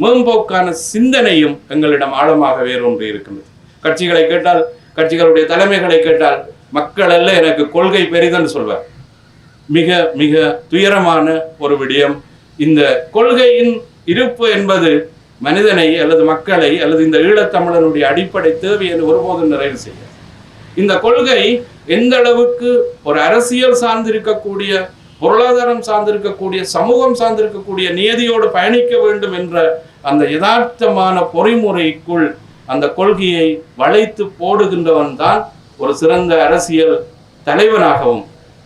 மேம்போக்கான சிந்தனையும் எங்களிடம் ஆழமாக வேரூன்றி இருக்கின்றது. கட்சிகளை கேட்டால், கட்சிகளுடைய தலைமைகளை கேட்டால், மக்கள் அல்ல எனக்கு கொள்கை பெரிதென்று சொல்வார். மிக மிக துயரமான ஒரு விடயம். இந்த கொள்கையின் இருப்பு என்பது மனிதனை அல்லது மக்களை அல்லது இந்த ஈழத்தமிழனுடைய அடிப்படை தேவை என்று ஒருபோதும் நிறைவு செய்ய. இந்த கொள்கை எந்த அளவுக்கு ஒரு அரசியல் சார்ந்திருக்கக்கூடிய, பொருளாதாரம் சார்ந்திருக்கக்கூடிய, சமூகம் சார்ந்திருக்கக்கூடிய நியதியோடு பயணிக்க வேண்டும் என்ற அந்த யதார்த்தமான பொறிமுறைக்குள் அந்த கொள்கையை வளைத்து போடுகின்றவன் தான் ஒரு சிறந்த அரசியல் தலைவனாகவும்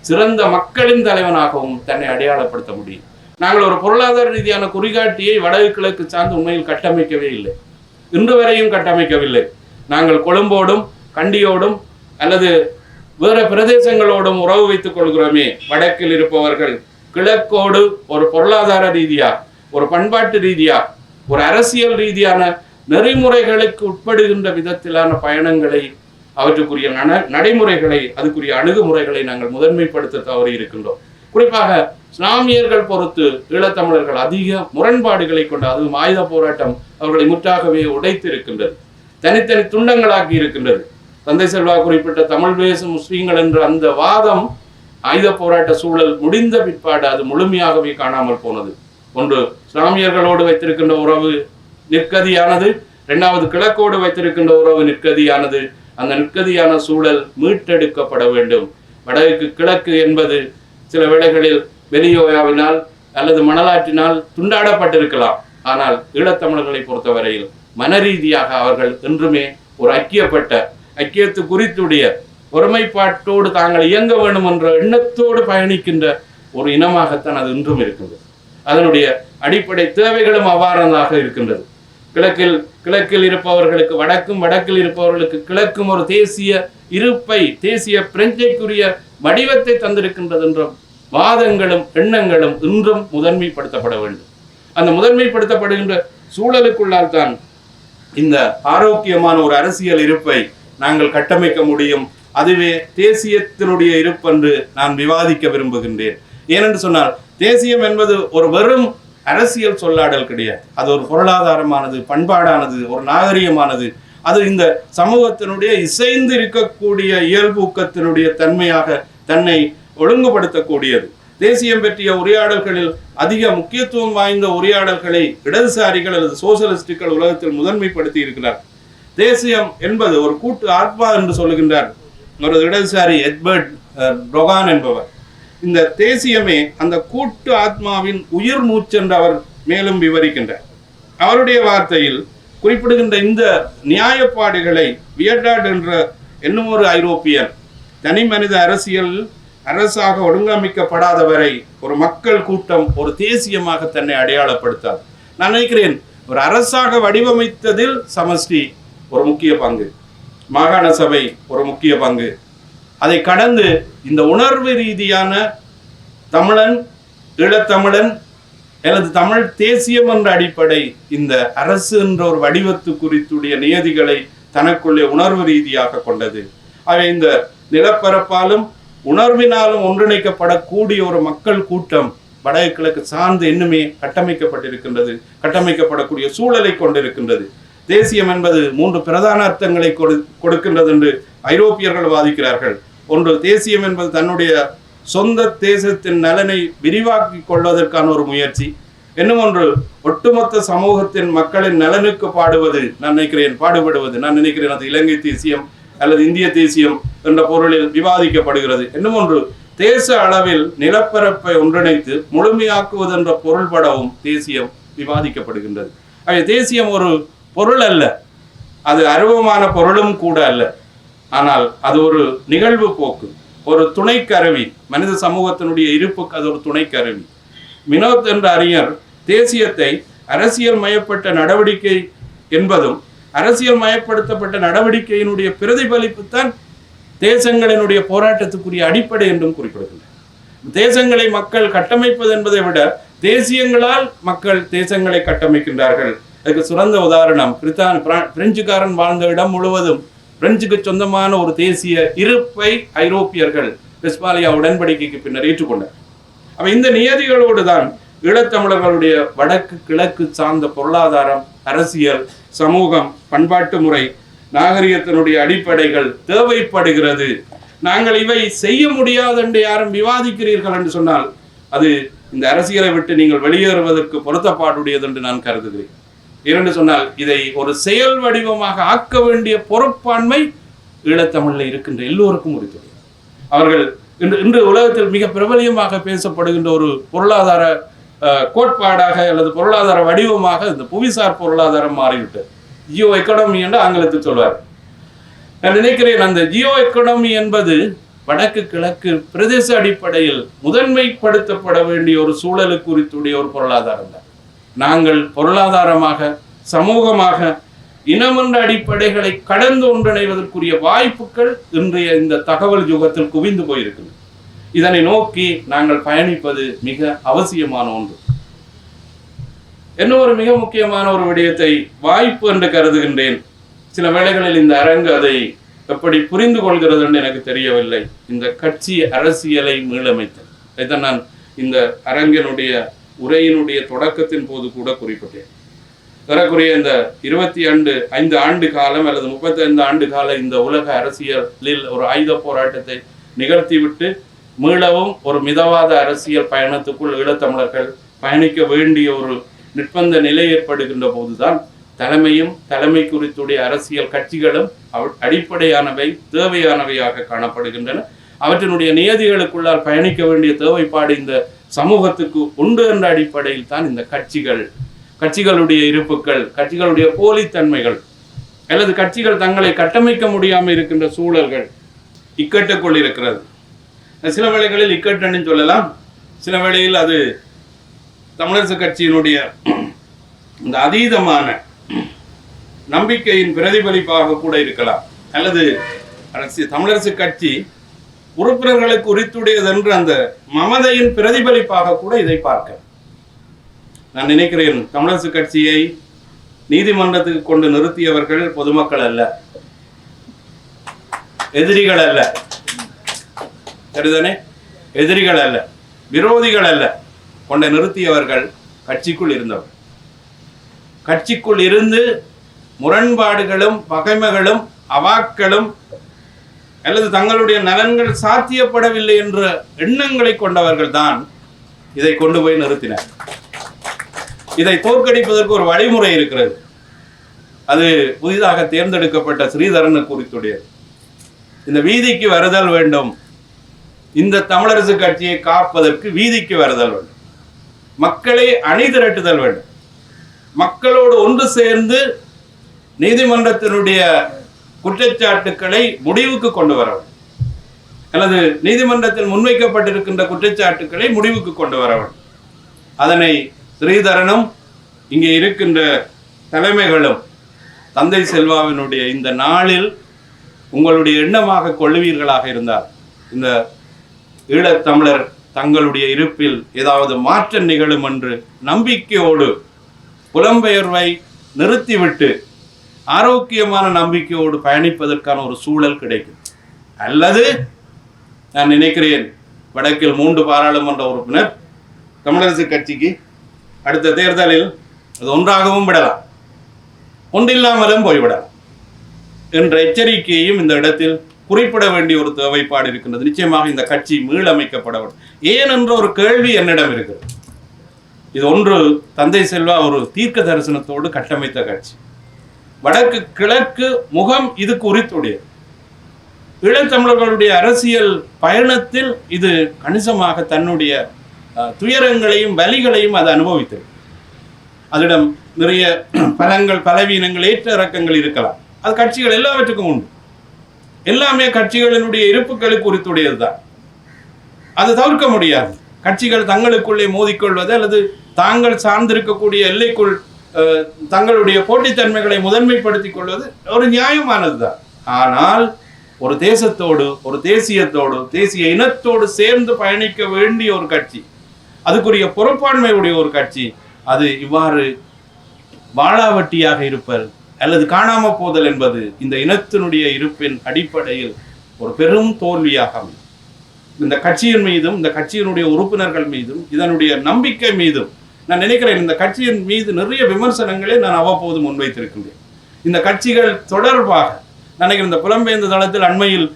சிறந்த மக்களின் தலைவனாகவும் தன்னை அடையாளப்படுத்த முடியும். நாங்கள் ஒரு பொருளாதார ரீதியான குறிகாட்டியை வடக்கு கிழக்கு சார்ந்து உண்மையில் கட்டமைக்கவே இல்லை, இன்று வரையும் கட்டமைக்கவில்லை. நாங்கள் கொழும்போடும் கண்டியோடும் அல்லது வேற பிரதேசங்களோடும் உறவு வைத்துக் கொள்கிறோமே. வடக்கில் இருப்பவர்கள் கிழக்கோடு ஒரு பொருளாதார ரீதியா, ஒரு பண்பாட்டு ரீதியா, ஒரு அரசியல் ரீதியான நெறிமுறைகளுக்கு உட்படுகின்ற விதத்திலான பயணங்களை, அவற்றுக்குரிய நடைமுறைகளை, அதுக்குரிய அணுகுமுறைகளை நாங்கள் முதன்மைப்படுத்த தவறி இருக்கின்றோம். குறிப்பாக இஸ்லாமியர்கள் பொறுத்து ஈழத்தமிழர்கள் அதிக முரண்பாடுகளை கொண்ட, அதுவும் ஆயுத போராட்டம் அவர்களை முற்றாகவே உடைத்து இருக்கின்றது, தனித்தனி துண்டங்களாக்கி இருக்கின்றது. தந்தை செல்வா குறிப்பிட்ட தமிழ் பேசும் முஸ்லீம்கள் என்ற அந்த வாதம் ஆயுத போராட்ட சூழல் முடிந்த பிற்பாடு அது முழுமையாகவே காணாமல் போனது. ஒன்று இஸ்லாமியர்களோடு வைத்திருக்கின்ற உறவு நிற்கதியானது, இரண்டாவது கிழக்கோடு வைத்திருக்கின்ற உறவு நிற்கதியானது. அந்த நிற்கதியான சூழல் மீட்டெடுக்கப்பட வேண்டும். வடக்கு கிழக்கு என்பது சில வேளைகளில் வெளியோயாவினால் அல்லது மணலாற்றினால் துண்டாடப்பட்டிருக்கலாம். ஆனால் ஈழத்தமிழர்களை பொறுத்தவரையில் மனரீதியாக அவர்கள் என்றுமே ஒரு ஐக்கியத்து குறித்துடைய ஒருமைப்பாட்டோடு தாங்கள் இயங்க வேண்டும் என்ற எண்ணத்தோடு பயணிக்கின்ற ஒரு இனமாகத்தான் அது இன்றும் இருக்கின்றது. அதனுடைய அடிப்படை தேவைகளும் அவ்வாறாக இருக்கின்றது. கிழக்கில் இருப்பவர்களுக்கு வடக்கும், வடக்கில் இருப்பவர்களுக்கு கிழக்கும் ஒரு தேசிய இருப்பை, தேசிய பிரெஞ்சைக்குரிய வடிவத்தை தந்திருக்கின்றது என்ற வாதங்களும் எண்ணங்களும் இன்றும் முதன்மைப்படுத்தப்பட வேண்டும். அந்த முதன்மைப்படுத்தப்படுகின்ற சூழலுக்குள்ளால் தான் இந்த ஆரோக்கியமான ஒரு அரசியல் இருப்பை நாங்கள் கட்டமைக்க முடியும். அதுவே தேசியத்தினுடைய இருப்பென்று நான் விவாதிக்க விரும்புகின்றேன். ஏனென்று சொன்னால், தேசியம் என்பது ஒரு வெறும் அரசியல் சொல்லாடல் கிடையாது. அது ஒரு பொருளாதாரமானது, பண்பாடானது, ஒரு நாகரிகமானது. அது இந்த சமூகத்தினுடைய இசைந்து இருக்கக்கூடிய இயல்பூக்கத்தினுடைய தன்மையாக தன்னை ஒழுங்குபடுத்தக்கூடியது. தேசியம் பற்றிய உரையாடல்களில் அதிக முக்கியத்துவம் வாய்ந்த உரையாடல்களை இடதுசாரிகள் அல்லது சோசியலிஸ்டுகள் உலகத்தில் முதன்மைப்படுத்தி இருக்கிறார். தேசியம் என்பது ஒரு கூட்டு ஆத்மா என்று சொல்லுகின்றார் ஒரு இடதுசாரி எட்வர்ட் ரொகான் என்பவர். இந்த தேசியமே அந்த கூட்டு ஆத்மாவின் உயிர் மூச்சு என்று அவர் மேலும் விவரிக்கின்றார். அவருடைய வார்த்தையில் குறிப்பிடுகின்ற இந்த நியாயப்பாடுகளை வியர்டாட் என்ற என்னும் ஒரு ஐரோப்பியன் தனி மனித அரசியல் அரசாக ஒழுங்கமைக்கப்படாத வரை ஒரு மக்கள் கூட்டம் ஒரு தேசியமாக தன்னை அடையாளப்படுத்தாது. நான் நினைக்கிறேன், ஒரு அரசாக வடிவமைத்ததில் சமஷ்டி ஒரு முக்கிய பங்கு, மாகாண சபை ஒரு முக்கிய பங்கு. அதை கடந்து இந்த உணர்வு ரீதியான தமிழன், ஈழத்தமிழன் அல்லது தமிழ் தேசியம் என்ற அடிப்படை இந்த அரசு என்ற ஒரு வடிவத்து குறித்துடைய நியதிகளை தனக்குள்ளே உணர்வு ரீதியாக கொண்டது. அவை இந்த நிலப்பரப்பாலும் உணர்வினாலும் ஒன்றிணைக்கப்படக்கூடிய ஒரு மக்கள் கூட்டம் வடக்கு கிழக்கு சார்ந்து இன்னுமே கட்டமைக்கப்பட்டிருக்கின்றது, கட்டமைக்கப்படக்கூடிய சூழலை கொண்டிருக்கின்றது. தேசியம் என்பது 3 பிரதான அர்த்தங்களை கொடுக்கின்றது என்று ஐரோப்பியர்கள் வாதிக்கிறார்கள். ஒன்று, தேசியம் என்பது தன்னுடைய சொந்த தேசத்தின் நலனை விரிவாக்கி கொள்வதற்கான ஒரு முயற்சி. இன்னும் ஒன்று, ஒட்டுமொத்த சமூகத்தின் மக்களின் நலனுக்கு பாடுபடுவது. நான் நினைக்கிறேன் அது இலங்கை தேசியம் அல்லது இந்திய தேசியம் என்ற பொருளில் விவாதிக்கப்படுகிறது. இன்னும் ஒன்று, தேச அளவில் நிலப்பரப்பை ஒன்றிணைத்து முழுமையாக்குவது என்ற பொருள்படவும் தேசியம் விவாதிக்கப்படுகின்றது. ஆகவே தேசியம் ஒரு பொருள் அல்ல, அது அருவமான பொருளும் கூட அல்ல. ஆனால் அது ஒரு நிகழ்வு போக்கு, ஒரு துணை கருவி. மனித சமூகத்தினுடைய இருப்புக்கு அது ஒரு துணை கருவி. வினோத் என்ற அறிஞர் தேசியத்தை அரசியல் மயப்பட்ட நடவடிக்கை என்பதும் அரசியல் மயப்படுத்தப்பட்ட நடவடிக்கையினுடைய பிரதிபலிப்பு தான் தேசங்களினுடைய போராட்டத்துக்குரிய அடிப்படை என்றும் குறிப்பிடுகின்றனர். தேசங்களை மக்கள் கட்டமைப்பது என்பதை விட தேசியங்களால் மக்கள் தேசங்களை கட்டமைக்கின்றார்கள். அதுக்கு சிறந்த உதாரணம், பிரெஞ்சுக்காரன் வாழ்ந்த இடம் முழுவதும் பிரெஞ்சுக்கு சொந்தமான ஒரு தேசிய இருப்பை ஐரோப்பியர்கள் வெஸ்பாலியா உடன்படிக்கைக்கு பின்னர் ஏற்றுக்கொண்டார். அப்ப இந்த நியதிகளோடு தான் ஈழத்தமிழர்களுடைய வடக்கு கிழக்கு சார்ந்த பொருளாதாரம், அரசியல், சமூகம், பண்பாட்டு முறை, நாகரிகத்தினுடைய அடிப்படைகள் தேவைப்படுகிறது. நாங்கள் இவை செய்ய முடியாது என்று யாரும் விவாதிக்கிறீர்கள் என்று சொன்னால் அது இந்த அரசியலை விட்டு நீங்கள் வெளியேறுவதற்கு பொருத்தப்பாடுடையது என்று நான் கருதுகிறேன். இரண்டு சொன்னால் இதை ஒரு செயல் வடிவமாக ஆக்க வேண்டிய பொறுப்பாண்மை ஈழத்தமிழில் இருக்கின்ற எல்லோருக்கும் உரித்துள்ளது. அவர்கள் இன்று உலகத்தில் மிக பிரபலியமாக பேசப்படுகின்ற ஒரு பொருளாதார கோட்பாடாக அல்லது பொருளாதார வடிவமாக இந்த புவிசார் பொருளாதாரம் மாறிவிட்டது. ஜியோ எக்கனாமி என்று ஆங்கிலத்தில் சொல்வார். நான் நினைக்கிறேன் அந்த ஜியோ எக்கனாமி என்பது வடக்கு கிழக்கு பிரதேச அடிப்படையில் முதன்மைப்படுத்தப்பட வேண்டிய ஒரு சூழலுக்கு குறித்துடைய ஒரு பொருளாதாரம் தான். நாங்கள் பொருளாதாரமாக, சமூகமாக, இனமன்ற அடிப்படைகளை கடந்து ஒன்றிணைவதற்குரிய வாய்ப்புகள் இன்றைய இந்த தகவல் யுகத்தில் குவிந்து போயிருக்கிறது. இதனை நோக்கி நாங்கள் பயணிப்பது மிக அவசியமான ஒன்று. இன்னொரு மிக முக்கியமான ஒரு விடயத்தை வாய்ப்பு என்று கருதுகின்றேன். சில வேளைகளில் இந்த அரங்கு அதை எப்படி புரிந்து கொள்கிறது என்று எனக்கு தெரியவில்லை. இந்த கட்சி அரசியலை மீளமைத்தல், இதைத்தான் நான் இந்த அரங்கினுடைய உரையினுடைய தொடக்கத்தின் போது கூட குறிப்பிட்டேன். ஏறக்குறைய இந்த 25 ஆண்டு காலம் அல்லது 35 ஆண்டு கால இந்த உலக அரசியலில் ஒரு ஆயுத போராட்டத்தை நிகழ்த்திவிட்டு மீளவும் ஒரு மிதவாத அரசியல் பயணத்துக்குள் ஈழத்தமிழர்கள் பயணிக்க வேண்டிய ஒரு நிர்பந்த நிலை ஏற்படுகின்ற போதுதான் தலைமையும் தலைமை குறித்துடைய அரசியல் கட்சிகளும் அடிப்படையானவை, தேவையானவையாக காணப்படுகின்றன. அவற்றினுடைய நியதிகளுக்குள்ளால் பயணிக்க வேண்டிய தேவைப்பாடு இந்த சமூகத்துக்கு உண்டு என்ற அடிப்படையில் தான் இந்த கட்சிகளுடைய இருப்புகள், கட்சிகளுடைய போலித்தன்மைகள் அல்லது கட்சிகள் தங்களை கட்டமைக்க முடியாமல் இருக்கின்ற சூழல்கள் இக்கட்டுக்குள் இருக்கிறது. சில வேளைகளில் இக்கட்டுன்னு சொல்லலாம், சில வேளையில் அது தமிழரசு கட்சியினுடைய இந்த அதீதமான நம்பிக்கையின் பிரதிபலிப்பாக கூட இருக்கலாம். அல்லது தமிழரசு கட்சி உறுப்பினர்களுக்கு உரித்துடையது என்று அந்த மமதையின் பிரதிபலிப்பாக கூட இதை பார்க்க நான் நினைக்கிறேன். தமிழரசு கட்சியை நீதிமன்றத்துக்கு கொண்டு நிறுத்தியவர்கள் பொதுமக்கள் அல்ல, எதிரிகள் அல்ல, சரிதானே? எதிரிகள் அல்ல, விரோதிகள் அல்ல. கொண்டு நிறுத்தியவர்கள் கட்சிக்குள் இருந்தவர். கட்சிக்குள் இருந்து முரண்பாடுகளும் பகைமைகளும் அவாக்களும் அல்லது தங்களுடைய நலன்கள் சாத்தியப்படவில்லை என்ற எண்ணங்களை கொண்டவர்கள் தான் இதை கொண்டு போய் நிறுத்தினர். இதை தோற்கடிப்பதற்கு ஒரு வழிமுறை இருக்கிறது. அது புதிதாக தேர்ந்தெடுக்கப்பட்ட ஸ்ரீதரன் குறித்துடையது. இந்த வீதிக்கு வருதல் வேண்டும். இந்த தமிழரசு கட்சியை காப்பதற்கு வீதிக்கு வருதல் வேண்டும். மக்களை அணிதிரட்டுதல் வேண்டும். மக்களோடு ஒன்று சேர்ந்து நீதிமன்றத்தினுடைய குற்றச்சாட்டுக்களை முடிவுக்கு கொண்டு வர வேண்டும். அல்லது நீதிமன்றத்தில் முன்வைக்கப்பட்டிருக்கின்ற குற்றச்சாட்டுக்களை முடிவுக்கு கொண்டு வர வேண்டும். அதனை ஸ்ரீதரனும் இங்கே இருக்கின்ற தலைமைகளும் தந்தை செல்வாவினுடைய இந்த நாளில் உங்களுடைய எண்ணமாக கொள்ளுவீர்களாக இருந்தால் இந்த ஈழத்தமிழர் தங்களுடைய இருப்பில் ஏதாவது மாற்றம் நிகழும் என்று நம்பிக்கையோடு புலம்பெயர்வை நிறுத்திவிட்டு ஆரோக்கியமான நம்பிக்கையோடு பயணிப்பதற்கான ஒரு சூழல் கிடைக்கும். அல்லது நான் நினைக்கிறேன் வடக்கில் 3 பாராளுமன்ற உறுப்பினர் தமிழரசு கட்சிக்கு அடுத்த தேர்தலில் அது ஒன்றாகவும் விடலாம், ஒன்றில்லாமலும் போய்விடலாம் என்ற எச்சரிக்கையையும் இந்த இடத்தில் குறிப்பிட வேண்டிய ஒரு தேவைப்பாடு இருக்கின்றது. நிச்சயமாக இந்த கட்சி மீளமைக்கப்பட வேண்டும். ஏன் என்ற ஒரு கேள்வி என்னிடம் இருக்கிறது. இது ஒன்று, தந்தை செல்வா ஒரு தீர்க்க தரிசனத்தோடு கட்டமைத்த கட்சி. வடக்கு கிழக்கு முகம் இதுக்கு உரித்துடையது. ஈழத்தமிழர்களுடைய அரசியல் பயணத்தில் இது கணிசமாக தன்னுடைய துயரங்களையும் வலிகளையும் அது அனுபவித்தது. அதிடம் நிறைய பலங்கள், பலவீனங்கள், ஏற்ற இறக்கங்கள் இருக்கலாம். அது கட்சிகள் எல்லாவற்றுக்கும் உண்டு. எல்லாமே கட்சிகளினுடைய இருப்புகளுக்கு உரித்துடையது தான். அது தவிர்க்க முடியாது. கட்சிகள் தங்களுக்குள்ளே மோதிக்கொள்வது அல்லது தாங்கள் சார்ந்திருக்கக்கூடிய எல்லைக்குள் தங்களுடைய போட்டித்தன்மைகளை முதன்மைப்படுத்திக் கொள்வது ஒரு நியாயமானது தான். ஆனால் ஒரு தேசத்தோடு, ஒரு தேசியத்தோடு, தேசிய இனத்தோடு சேர்ந்து பயணிக்க வேண்டிய ஒரு கட்சி, அதுக்குரிய பொறுப்பாண்மையுடைய ஒரு கட்சி, அது இவ்வாறு வாளாவட்டியாக இருப்பது அல்லது காணாம போதல் என்பது இந்த இனத்தினுடைய இருப்பின் அடிப்படையில் ஒரு பெரும் தோல்வியாக அமையும். இந்த கட்சியின் மீதும் இந்த கட்சியினுடைய உறுப்பினர்கள் மீதும் இதனுடைய நம்பிக்கை மீதும் நான் நினைக்கிறேன். இந்த கட்சியின் மீது நிறைய விமர்சனங்களை நான் அவ்வப்போது முன்வைத்திருக்கின்றேன். இந்த கட்சிகள் தொடர்பாக நினைக்கிறேன். இந்த புலம்பெயர்ந்த தளத்தில் அண்மையில்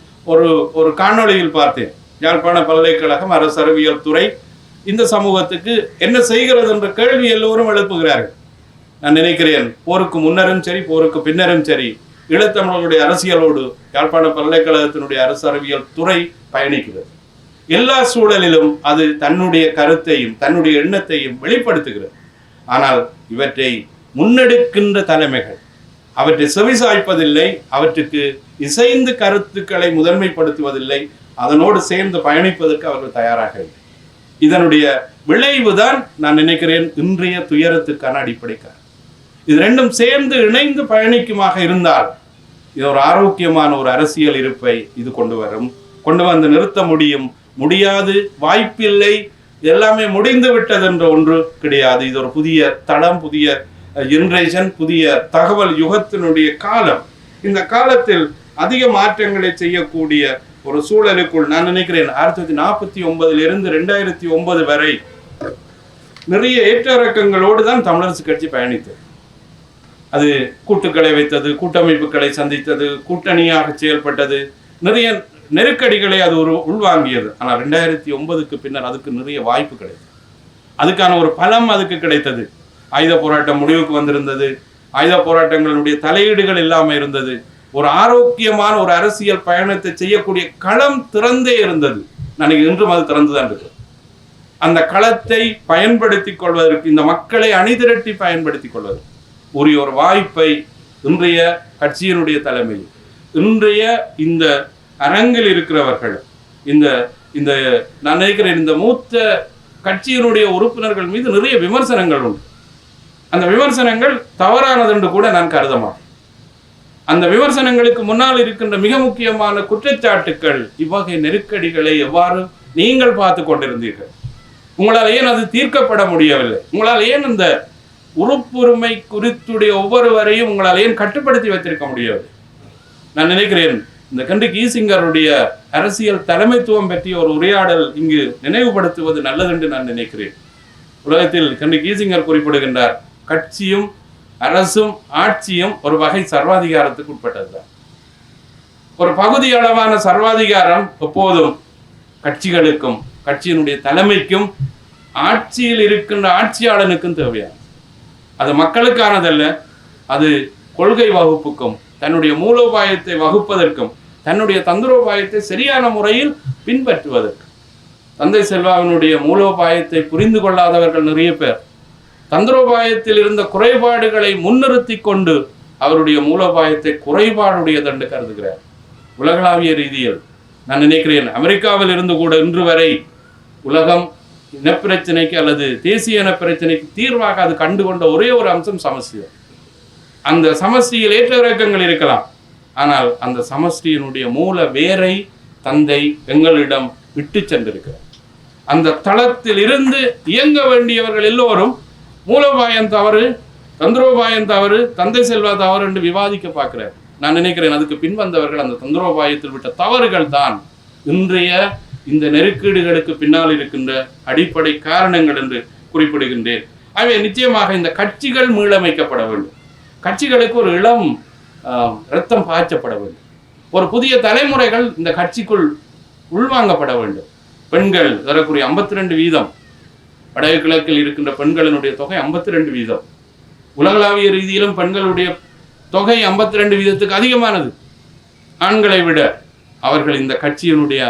ஒரு காணொளியில் பார்த்தேன். யாழ்ப்பாண பல்கலைக்கழகம் அரசு அறிவியல் துறை இந்த சமூகத்துக்கு என்ன செய்கிறது என்ற கேள்வி எல்லோரும் எழுப்புகிறார்கள். நான் நினைக்கிறேன், போருக்கு முன்னரும் சரி, போருக்கு பின்னரும் சரி, ஈழத்தமிழர்களுடைய அரசியலோடு யாழ்ப்பாண பல்கலைக்கழகத்தினுடைய அரசு அறிவியல் துறை பயணிக்கிறது. எல்லா சூழலிலும் அது தன்னுடைய கருத்தையும் தன்னுடைய எண்ணத்தையும் வெளிப்படுத்துகிறது. ஆனால் இவற்றை முன்னெடுக்கின்ற தலைமைகள் அவற்றை செவிசாய்ப்பதில்லை, அவற்றுக்கு இசைந்து கருத்துக்களை முதன்மைப்படுத்துவதில்லை, அதனோடு சேர்ந்து பயணிப்பதற்கு அவர்கள் தயாராக இல்லை. இதனுடைய விளைவுதான் நான் நினைக்கிறேன் இன்றைய துயரத்துக்கான அடிப்படைக்கார். இது ரெண்டும் சேர்ந்து இணைந்து பயணிக்குமாக இருந்தால் இது ஒரு ஆரோக்கியமான ஒரு அரசியல் இருப்பை இது கொண்டு வந்து நிறுத்த முடியாது, வாய்ப்பில்லை, எல்லாமே முடிந்து விட்டது என்ற ஒன்று கிடையாது. இது ஒரு புதிய தளம், புதிய ஜெனரேஷன், புதிய தகவல் யுகத்தினுடைய காலம். இந்த காலத்தில் அதிக மாற்றங்களை செய்யக்கூடிய ஒரு சூழலுக்குள் நான் நினைக்கிறேன் 1949 2009 வரை நிறைய ஏற்ற இறக்கங்களோடு தான் தமிழரசு கட்சி பயணித்தது. அது கூட்டுக்களை வைத்தது, கூட்டமைப்புகளை சந்தித்தது, கூட்டணியாக செயல்பட்டது, நிறைய நெருக்கடிகளை அது உள்வாங்கியது. ஆனால் 2009க்கு பின்னர் அதுக்கு நிறைய வாய்ப்பு கிடைத்தது. அதுக்கான ஒரு பலம் அதுக்கு கிடைத்தது. ஆயுத போராட்டம் முடிவுக்கு வந்திருந்தது. ஆயுத போராட்டங்களுடைய தலையீடுகள் இல்லாமல் இருந்தது. ஒரு ஆரோக்கியமான ஒரு அரசியல் பயணத்தை செய்யக்கூடிய களம் திறந்தே இருந்தது. நான் இன்றும் அது திறந்துதான் இருக்கு. அந்த களத்தை பயன்படுத்திக் கொள்வதற்கு, இந்த மக்களை அணிதிரட்டி பயன்படுத்திக் கொள்வதற்கு உரிய ஒரு வாய்ப்பை இன்றைய கட்சியினுடைய தலைமையில், இன்றைய இந்த அரங்கில் இருக்கிறவர்கள், இந்த நான் நினைக்கிறேன் இந்த மூத்த கட்சியினுடைய உறுப்பினர்கள் மீது நிறைய விமர்சனங்கள் உண்டு. அந்த விமர்சனங்கள் தவறானது என்று கூட நான் கருத மாட்டேன். அந்த விமர்சனங்களுக்கு முன்னால் இருக்கின்ற மிக முக்கியமான குற்றச்சாட்டுக்கள், இவ்வகை நெருக்கடிகளை எவ்வாறு நீங்கள் பார்த்து கொண்டிருந்தீர்கள், உங்களால் ஏன் அது தீர்க்கப்பட முடியவில்லை, உங்களால் ஏன் இந்த உறுப்புரிமை குறித்துடைய ஒவ்வொருவரையும் உங்களால் ஏன் கட்டுப்படுத்தி வைத்திருக்க முடியவில்லை. நான் நினைக்கிறேன் இந்த கென்ரிக் ஈசிங்கருடைய அரசியல் தலைமைத்துவம் பற்றிய ஒரு உரையாடல் இங்கு நினைவுபடுத்துவது நல்லது என்று நான் நினைக்கிறேன். உலகத்தில் கென்ரிக் ஈசிங்கர் குறிப்பிடுகின்றார், கட்சியும் அரசும் ஆட்சியும் ஒரு வகை சர்வாதிகாரத்துக்கு உட்பட்டதுதான். ஒரு பகுதி அளவான சர்வாதிகாரம் எப்போதும் கட்சிகளுக்கும் கட்சியினுடைய தலைமைக்கும் ஆட்சியில் இருக்கின்ற ஆட்சியாளனுக்கும் தேவையான, அது மக்களுக்கானதல்ல, அது கொள்கை வகுப்புக்கும் தன்னுடைய மூலோபாயத்தை வகுப்பதற்கும் தன்னுடைய தந்திரோபாயத்தை சரியான முறையில் பின்பற்றுவதற்கு. தந்தை செல்வாவினுடைய மூலோபாயத்தை புரிந்து கொள்ளாதவர்கள் நிறைய பேர் தந்திரோபாயத்தில் இருந்த குறைபாடுகளை முன்னிறுத்தி கொண்டு அவருடைய மூலோபாயத்தை குறைபாடுடையது என்று கருதுகிறார். உலகளாவிய ரீதியில் நான் நினைக்கிறேன் அமெரிக்காவில் இருந்து கூட இன்று வரை உலகம் இனப்பிரச்சனைக்கு அல்லது தேசிய இனப்பிரச்சனைக்கு தீர்வாக அது கண்டுகொண்ட ஒரே ஒரு அம்சம் சமஸ்டி. அந்த சமஸ்டியில் ஏற்ற இறக்கங்கள் இருக்கலாம், ஆனால் அந்த சமஸ்டியினுடைய மூல வேரை தந்தை எங்களிடம் விட்டு சென்றிருக்கிறார். அந்த தளத்தில் இருந்து இயங்க வேண்டியவர்கள் எல்லோரும் மூலோபாயம் தவறு, தந்திரோபாயம் தவறு, தந்தை செல்வா தவறு என்று விவாதிக்க பார்க்கிறார். நான் நினைக்கிறேன் அதுக்கு பின்வந்தவர்கள் அந்த தந்திரோபாயத்தில் விட்ட தவறுகள் தான் இன்றைய இந்த நெருக்கீடுகளுக்கு பின்னால் இருக்கின்ற அடிப்படை காரணங்கள் என்று குறிப்பிடுகின்றேன். ஆகவே நிச்சயமாக இந்த கட்சிகள் மீளமைக்கப்பட வேண்டும். கட்சிகளுக்கு ஒரு இளம் இரத்தம் பாய்ச்சப்பட வேண்டும். ஒரு புதிய தலைமுறைகள் இந்த கட்சிக்குள் உள்வாங்கப்பட வேண்டும். பெண்கள் வரக்கூடிய 52%, வடகிழக்கில் இருக்கின்ற பெண்களினுடைய தொகை 52%. உலகளாவிய ரீதியிலும் பெண்களுடைய தொகை 52%க்கு அதிகமானது. ஆண்களை விட அவர்கள் இந்த கட்சியினுடைய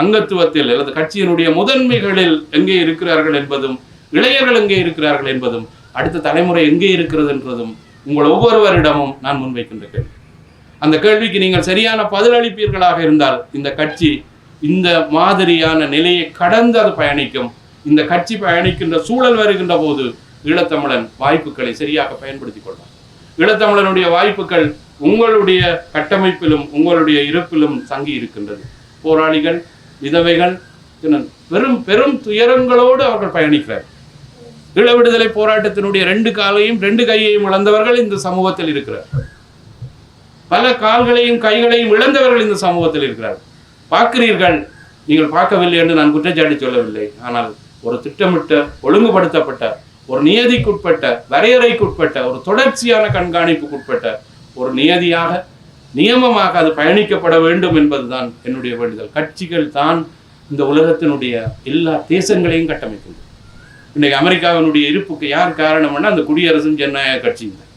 அங்கத்துவத்தில் அல்லது கட்சியினுடைய முதன்மைகளில் எங்கே இருக்கிறார்கள் என்பதும், இளைஞர்கள் எங்கே இருக்கிறார்கள் என்பதும், அடுத்த தலைமுறை எங்கே இருக்கிறது என்பதும் உங்கள் ஒவ்வொருவரிடமும் நான் முன்வைக்கின்ற கேள்வி. அந்த கேள்விக்கு நீங்கள் சரியான பதிலளிப்பீர்களாக இருந்தால் இந்த கட்சி இந்த மாதிரியான நிலையை கடந்து அது பயணிக்கும். இந்த கட்சி பயணிக்கின்ற சூழல் வருகின்ற போது ஈழத்தமிழன் வாய்ப்புகளை சரியாக பயன்படுத்திக் கொள்வார். ஈழத்தமிழனுடைய வாய்ப்புகள் உங்களுடைய கட்டமைப்பிலும் உங்களுடைய இருப்பிலும் தங்கி இருக்கின்றது. போராளிகள், விதவைகள், பெரும் பெரும் துயரங்களோடு அவர்கள் பயணிக்கிறார். ஈழ விடுதலை போராட்டத்தினுடைய 2 காலையும் 2 கையையும் இழந்தவர்கள் இந்த சமூகத்தில் இருக்கிறார். பல கால்களையும் கைகளையும் இழந்தவர்கள் இந்த சமூகத்தில் இருக்கிறார். பார்க்கிறீர்கள், நீங்கள் பார்க்கவில்லை என்று நான் குற்றச்சாட்டு சொல்லவில்லை. ஆனால் ஒரு திட்டமிட்ட, ஒழுங்குபடுத்தப்பட்ட, ஒரு நியதிக்குட்பட்ட, வரையறைக்குட்பட்ட, ஒரு தொடர்ச்சியான கண்காணிப்புக்குட்பட்ட ஒரு நியதியாக, நியமமாக அது பயணிக்கப்பட வேண்டும் என்பதுதான் என்னுடைய வேண்டுதல். கட்சிகள் தான் இந்த உலகத்தினுடைய எல்லா தேசங்களையும் கட்டமைக்கின்றது. இன்றைக்கு அமெரிக்காவினுடைய இருப்புக்கு யார் காரணம்னா அந்த குடியரசும் ஜனநாயக கட்சியும் தான்.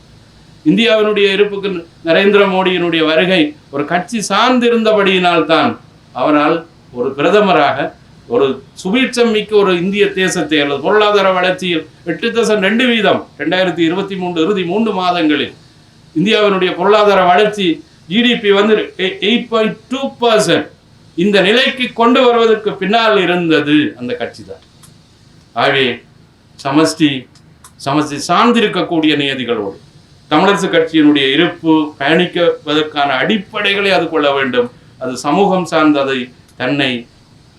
இந்தியாவினுடைய இருப்புக்கு நரேந்திர மோடியினுடைய வருகை ஒரு கட்சி சார்ந்திருந்தபடியினால்தான் அவரால் ஒரு பிரதமராக ஒரு சுபீட்சம் மிக்க ஒரு இந்திய தேசத்தை அல்லது பொருளாதார வளர்ச்சியில் 8.2% 2023 இறுதி 3 மாதங்களில் இந்தியாவினுடைய பொருளாதார வளர்ச்சி ஜிடிபி வந்து 8.2%. இந்த நிலைக்கு கொண்டு வருவதற்கு பின்னால் இருந்தது அந்த கட்சி தான். ஆகவே சமஷ்டி சார்ந்திருக்கக்கூடிய நியதிகளோடு தமிழரசு கட்சியினுடைய இருப்பு பயணிக்குவதற்கான அடிப்படைகளை அது கொள்ள வேண்டும். அது சமூகம் சார்ந்ததை தன்னை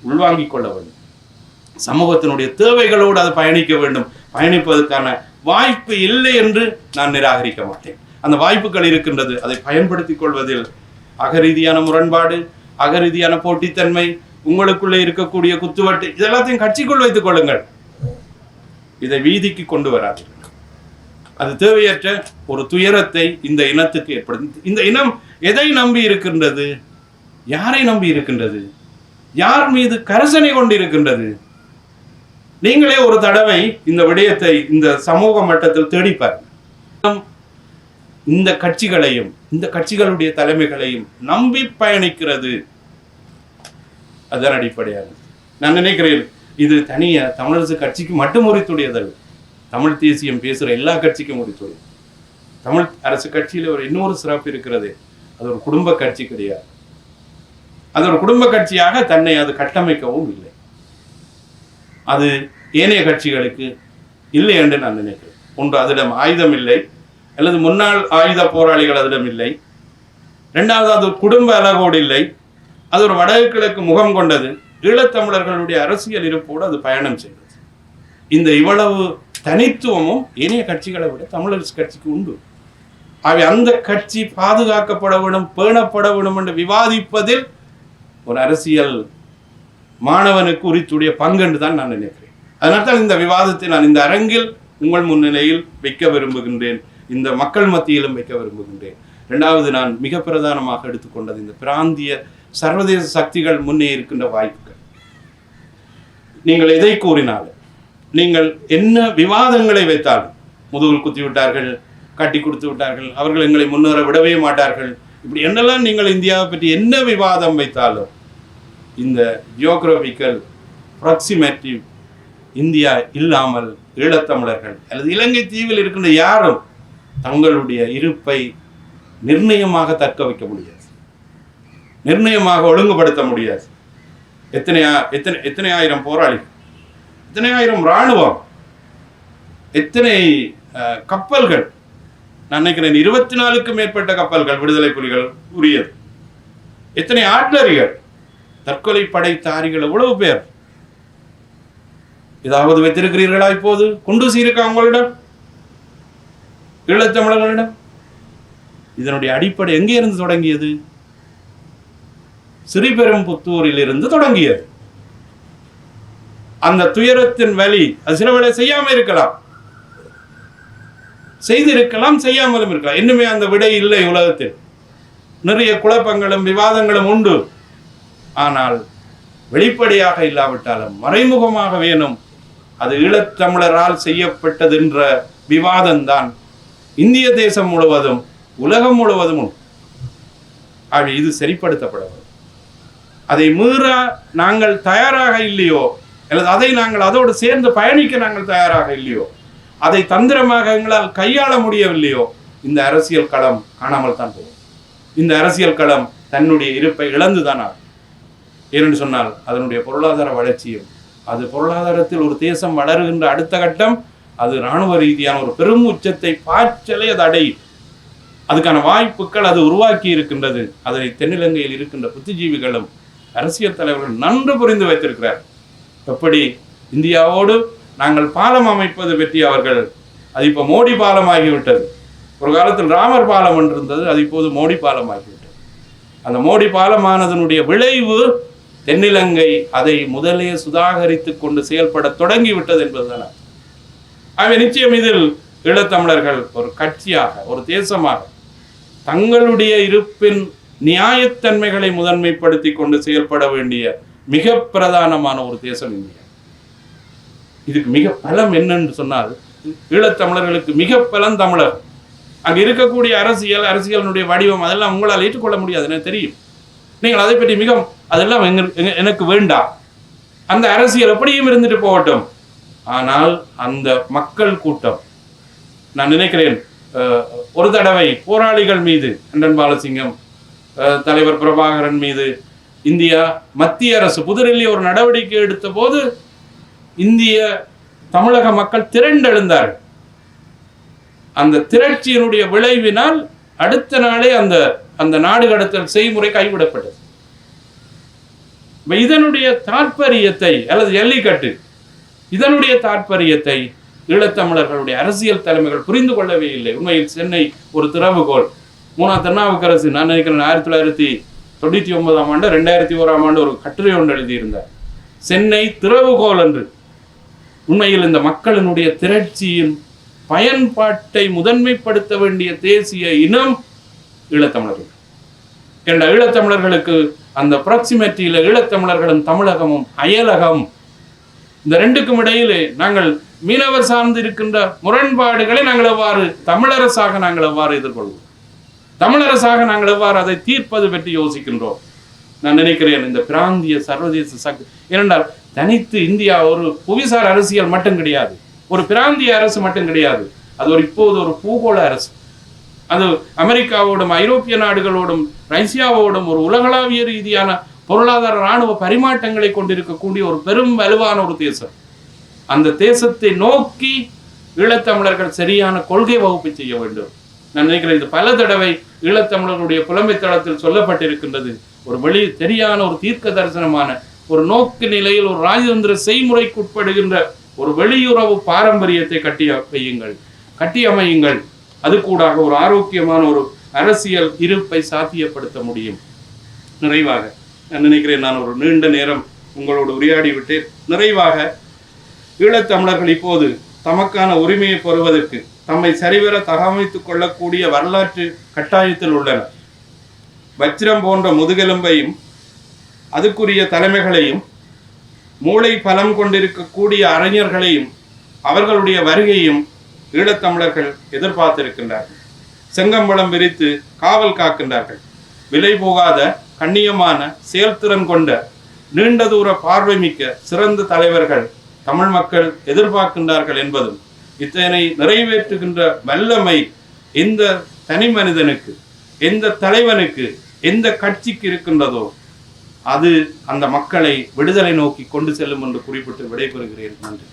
உள்வாங்கிக் கொள்ள வேண்டும். சமூகத்தினுடைய தேவைகளோடு அது பயணிக்க வேண்டும். பயணிப்பதற்கான வாய்ப்பு இல்லை என்று நான் நிராகரிக்க மாட்டேன். அந்த வாய்ப்புகள் இருக்கின்றது. அதை பயன்படுத்திக் கொள்வதில் அகரீதியான முரண்பாடு, அகரீதியான போட்டித்தன்மை, உங்களுக்குள்ளே இருக்கக்கூடிய குத்துவட்டு, இதெல்லாத்தையும் கட்சிக்குள் வைத்துக் கொள்ளுங்கள். இதை வீதிக்கு கொண்டு வராதீர்கள். அது தேவையற்ற ஒரு துயரத்தை இந்த இனத்துக்கு ஏற்படுத்தி, இந்த இனம் எதை நம்பி இருக்கின்றது? யாரை நம்பி இருக்கின்றது? யார் மீது கரிசனை கொண்டிருக்கின்றது? நீங்களே ஒரு தடவை இந்த விடயத்தை இந்த சமூக மட்டத்தில் தேடிப்பார். இந்த கட்சிகளையும் இந்த கட்சிகளுடைய தலைமைகளையும் நம்பி பயணிக்கிறது. அதன் அடிப்படையாக நான் நினைக்கிறேன், இது தனியா தமிழரசு கட்சிக்கு மட்டும் உரித்துடையதல்ல. தமிழ் தேசியம் பேசுகிற எல்லா கட்சிக்கும் உரித்துடையது. தமிழ் அரசு கட்சியில் ஒரு இன்னொரு சிறப்பு இருக்கிறது. அது ஒரு குடும்ப கட்சி கிடையாது. அது ஒரு குடும்ப கட்சியாக தன்னை அது கட்டமைக்கவும் இல்லை. அது ஏனைய கட்சிகளுக்கு இல்லை என்று நான் நினைக்கிறேன். ஒன்று, அதிடம் ஆயுதம் இல்லை, அல்லது முன்னாள் ஆயுத போராளிகள் அதிடம் இல்லை. இரண்டாவது, அது குடும்ப அழகோடு இல்லை. அது ஒரு வடகிழக்கு முகம் கொண்டது. ஈழத்தமிழர்களுடைய அரசியல் இருப்போடு அது பயணம் செய்தது. இந்த இவ்வளவு தனித்துவமும் ஏனைய கட்சிகளை விட தமிழரசு கட்சிக்கு உண்டு. அவை அந்த கட்சி பாதுகாக்கப்பட வேண்டும், பேணப்பட வேண்டும் என்று விவாதிப்பதில் ஒரு அரசியல் மாணவனுக்கு உரித்துடைய பங்கு என்று தான் நான் நினைக்கிறேன். அதனால்தான் இந்த விவாதத்தை நான் இந்த அரங்கில் உங்கள் முன்னிலையில் வைக்க விரும்புகின்றேன், இந்த மக்கள் மத்தியிலும் வைக்க விரும்புகின்றேன். இரண்டாவது, நான் மிக பிரதானமாக எடுத்துக்கொண்டது இந்த பிராந்திய சர்வதேச சக்திகள் முன்னே இருக்கின்ற வாய்ப்புகள். நீங்கள் எதை கூறினாலும், நீங்கள் என்ன விவாதங்களை வைத்தாலும், முதுகில் குத்தி விட்டார்கள், கட்டி கொடுத்து விட்டார்கள், அவர்கள் எங்களை முன்னேற விடவே மாட்டார்கள், இப்படி என்னெல்லாம் நீங்கள் இந்தியாவை பற்றி என்ன விவாதம் வைத்தாலும், இந்த ஜியோகிராபிக்கல் ப்ராக்சிமேட்டி இந்தியா இல்லாமல் ஈழத்தமிழர்கள் அல்லது இலங்கை தீவில் இருக்கின்ற யாரும் தங்களுடைய இருப்பை நிர்ணயமாக தக்க வைக்க முடியாது, நிர்ணயமாக ஒழுங்குபடுத்த முடியாது. எத்தனை ஆயிரம் போராளிகள், எத்தனை ஆயிரம் இராணுவம், எத்தனை கப்பல்கள், நான் நினைக்கிறேன் 24க்கும் மேற்பட்ட கப்பல்கள் விடுதலை புலிகள் உரியது. எத்தனை ஆட்லரிகள், தற்கொலை படைத்தாரிகள் எவ்வளவு பேர். ஏதாவது வைத்திருக்கிறீர்களா? இப்போது குண்டூசி இருக்கா உங்களிடம், ஈழத்தமிழர்களிடம்? இதனுடைய அடிப்படை எங்கே இருந்து தொடங்கியது? ஸ்ரீபெரும்புத்தூரில் இருந்து தொடங்கியது. அந்த துயரத்தின் வலி அது சில வேளை செய்யாமல் இருக்கலாம், செய்திருக்கலாம், செய்யாமலும் இருக்கலாம். இன்னுமே அந்த விடை இல்லை உலகத்தில். நிறைய குழப்பங்களும் விவாதங்களும் உண்டு. ஆனால் வெளிப்படையாக இல்லாவிட்டாலும் மறைமுகமாக வேணும். அது ஈழத்தமிழரால் செய்யப்பட்டது என்ற விவாதம்தான் இந்திய தேசம் முழுவதும் உலகம் முழுவதும் உண்டு. ஆக இது சரிப்படுத்தப்பட வேண்டும். அதை மீற நாங்கள் தயாராக இல்லையோ, அல்லது அதை நாங்கள் அதோடு சேர்ந்து பயணிக்க நாங்கள் தயாராக இல்லையோ, அதை தந்திரமாக எங்களால் கையாள முடியவில்லையோ, இந்த அரசியல் களம் காணாமல் தான் போகும். இந்த அரசியல் களம் தன்னுடைய இருப்பை இழந்துதான் ஆகும். ஏனென்று சொன்னால் அதனுடைய பொருளாதார வளர்ச்சியும், அது பொருளாதாரத்தில் ஒரு தேசம் வளருகின்ற அடுத்த கட்டம், அது இராணுவ ரீதியான ஒரு பெரும் உச்சத்தை பாய்ச்சலை அது அடையும். அதுக்கான வாய்ப்புகள் அது உருவாக்கி இருக்கின்றது. அதனை தென்னிலங்கையில் இருக்கின்ற புத்திஜீவிகளும் அரசியல் தலைவர்கள் நன்கு புரிந்து வைத்திருக்கிறார். எப்படி இந்தியாவோடு நாங்கள் பாலம் அமைப்பது பற்றி அவர்கள், அது இப்போ மோடி பாலம் ஆகிவிட்டது. ஒரு காலத்தில் ராமர் பாலம் என்று இருந்தது, அது இப்போது மோடி பாலம் ஆகிவிட்டது. அந்த மோடி பாலமானதனுடைய விளைவு தென்னிலங்கை அதை முதலே சுதாகரித்து கொண்டு செயல்பட தொடங்கிவிட்டது என்பதுதான். ஆகவே நிச்சயம் இதில் ஈழத்தமிழர்கள் ஒரு கட்சியாக, ஒரு தேசமாக தங்களுடைய இருப்பின் நியாயத்தன்மைகளை முதன்மைப்படுத்தி கொண்டு செயல்பட வேண்டிய மிக பிரதானமான ஒரு தேசம் இந்தியா. இதுக்கு மிக பலம் என்னன்னு சொன்னால், ஈழத்தமிழர்களுக்கு மிக பலம் தமிழர். அங்கே இருக்கக்கூடிய அரசியலினுடைய வடிவம் அதெல்லாம் உங்களால் ஏற்றுக்கொள்ள முடியாது, எனக்கு தெரியும். நீங்கள் அதை பற்றி மிக அதெல்லாம் எனக்கு வேண்டாம். அந்த அரசியல் எப்படியும் இருந்துட்டு போகட்டும். ஆனால் அந்த மக்கள் கூட்டம், நான் நினைக்கிறேன் ஒரு தடவை போராளிகள் மீது, அண்டன் பாலசிங்கம், தலைவர் பிரபாகரன் மீது இந்தியா மத்திய அரசு புதுடெல்லி ஒரு நடவடிக்கை எடுத்த போது இந்திய தமிழக மக்கள் திரண்டெழுந்தார்கள். அந்த திரட்சியினுடைய விளைவினால் அடுத்த நாளே அந்த நாடு கடத்தல் செய்முறை கைவிடப்பட்டது. இதனுடைய தாற்பயத்தை அல்லது ஜல்லிக்கட்டு, இதனுடைய தாற்பயத்தை ஈழத்தமிழர்களுடைய அரசியல் தலைமைகள் புரிந்து கொள்ளவே இல்லை. உண்மையில் சென்னை ஒரு திறவுகோல். திருநாவுக்கரசு, நான் நினைக்கிறேன் 1999ஆம் ஆண்டு 2001ஆம் ஆண்டு ஒரு கட்டுரை ஒன்று எழுதியிருந்தார், சென்னை திறவுகோல் என்று. உண்மையில் இந்த மக்களினுடைய திரட்சியின் பயன்பாட்டை முதன்மைப்படுத்த வேண்டிய தேசிய இனம் ஈழத்தமிழர்கள். என்ற ஈழத்தமிழர்களுக்கு அந்த ப்ராக்சிமேட்டியில் ஈழத்தமிழர்களும் தமிழகமும் அயலகம், இந்த ரெண்டுக்கும் இடையிலே நாங்கள் மீனவர் சார்ந்து இருக்கின்ற முரண்பாடுகளை நாங்கள் எவ்வாறு தமிழரசாக நாங்கள் எவ்வாறு எதிர்கொள்வோம், தமிழரசாக நாங்கள் எவ்வாறு அதை தீர்ப்பது பற்றி யோசிக்கின்றோம். நான் நினைக்கிறேன் இந்த பிராந்திய சர்வதேச சக்தி, ஏனென்றால் தனித்து இந்தியா ஒரு புவிசார் அரசியல் மட்டும் கிடையாது, ஒரு பிராந்திய அரசு மட்டும் கிடையாது. அது இப்போது ஒரு பூகோள அரசு. அது அமெரிக்காவோடும் ஐரோப்பிய நாடுகளோடும் ரஷ்யாவோடும் ஒரு உலகளாவிய ரீதியான பொருளாதார இராணுவ பரிமாற்றங்களை கொண்டிருக்கக்கூடிய ஒரு பெரும் வலுவான ஒரு தேசம். அந்த தேசத்தை நோக்கி ஈழத்தமிழர்கள் சரியான கொள்கை வகுப்பு செய்ய வேண்டும். நான் நினைக்கிறேன் இது பல தடவை ஈழத்தமிழர்களுடைய புலமை தளத்தில் சொல்லப்பட்டிருக்கின்றது. ஒரு சரியான ஒரு தீர்க்க தரிசனமான ஒரு நோக்கு நிலையில் ஒரு ராஜதந்திர செய்முறைக்கு உட்படுகின்ற ஒரு வெளியுறவு பாரம்பரியத்தை கட்டி அமையுங்கள். அது கூடாக ஒரு ஆரோக்கியமான ஒரு அரசியல் இருப்பை சாத்தியப்படுத்த முடியும். நிறைவாக நான் நினைக்கிறேன், நான் ஒரு நீண்ட நேரம் உங்களோடு உரையாடி விட்டேன். நிறைவாக ஈழத்தமிழர்கள் இப்போது தமக்கான உரிமையை பெறுவதற்கு தம்மை சரிவர தகவமைத்துக் கொள்ளக்கூடிய வரலாற்று கட்டாயத்தில் உள்ளனர். வச்சிரம் போன்ற முதுகெலும்பையும் அதுக்குரிய தலைமைகளையும் மூளை பலம் கொண்டிருக்கக்கூடிய அறிஞர்களையும் அவர்களுடைய வருகையும் ஈழத்தமிழர்கள் எதிர்பார்த்திருக்கின்றார்கள். செங்கம்பளம் விரித்து காவல் காக்கின்றார்கள். விலை போகாத கண்ணியமான செயல்திறன் கொண்ட நீண்ட தூர பார்வை மிக்க சிறந்த தலைவர்கள் தமிழ் மக்கள் எதிர்பார்க்கின்றார்கள் என்பதும், இத்தனை நிறைவேற்றுகின்ற வல்லமை எந்த தனி மனிதனுக்கு, எந்த தலைவனுக்கு, எந்த கட்சிக்கு இருக்கின்றதோ அது அந்த மக்களை விடுதலை நோக்கி கொண்டு செல்லும் என்று குறிப்பிட்டு விடைபெறுகிறேன். நன்றி.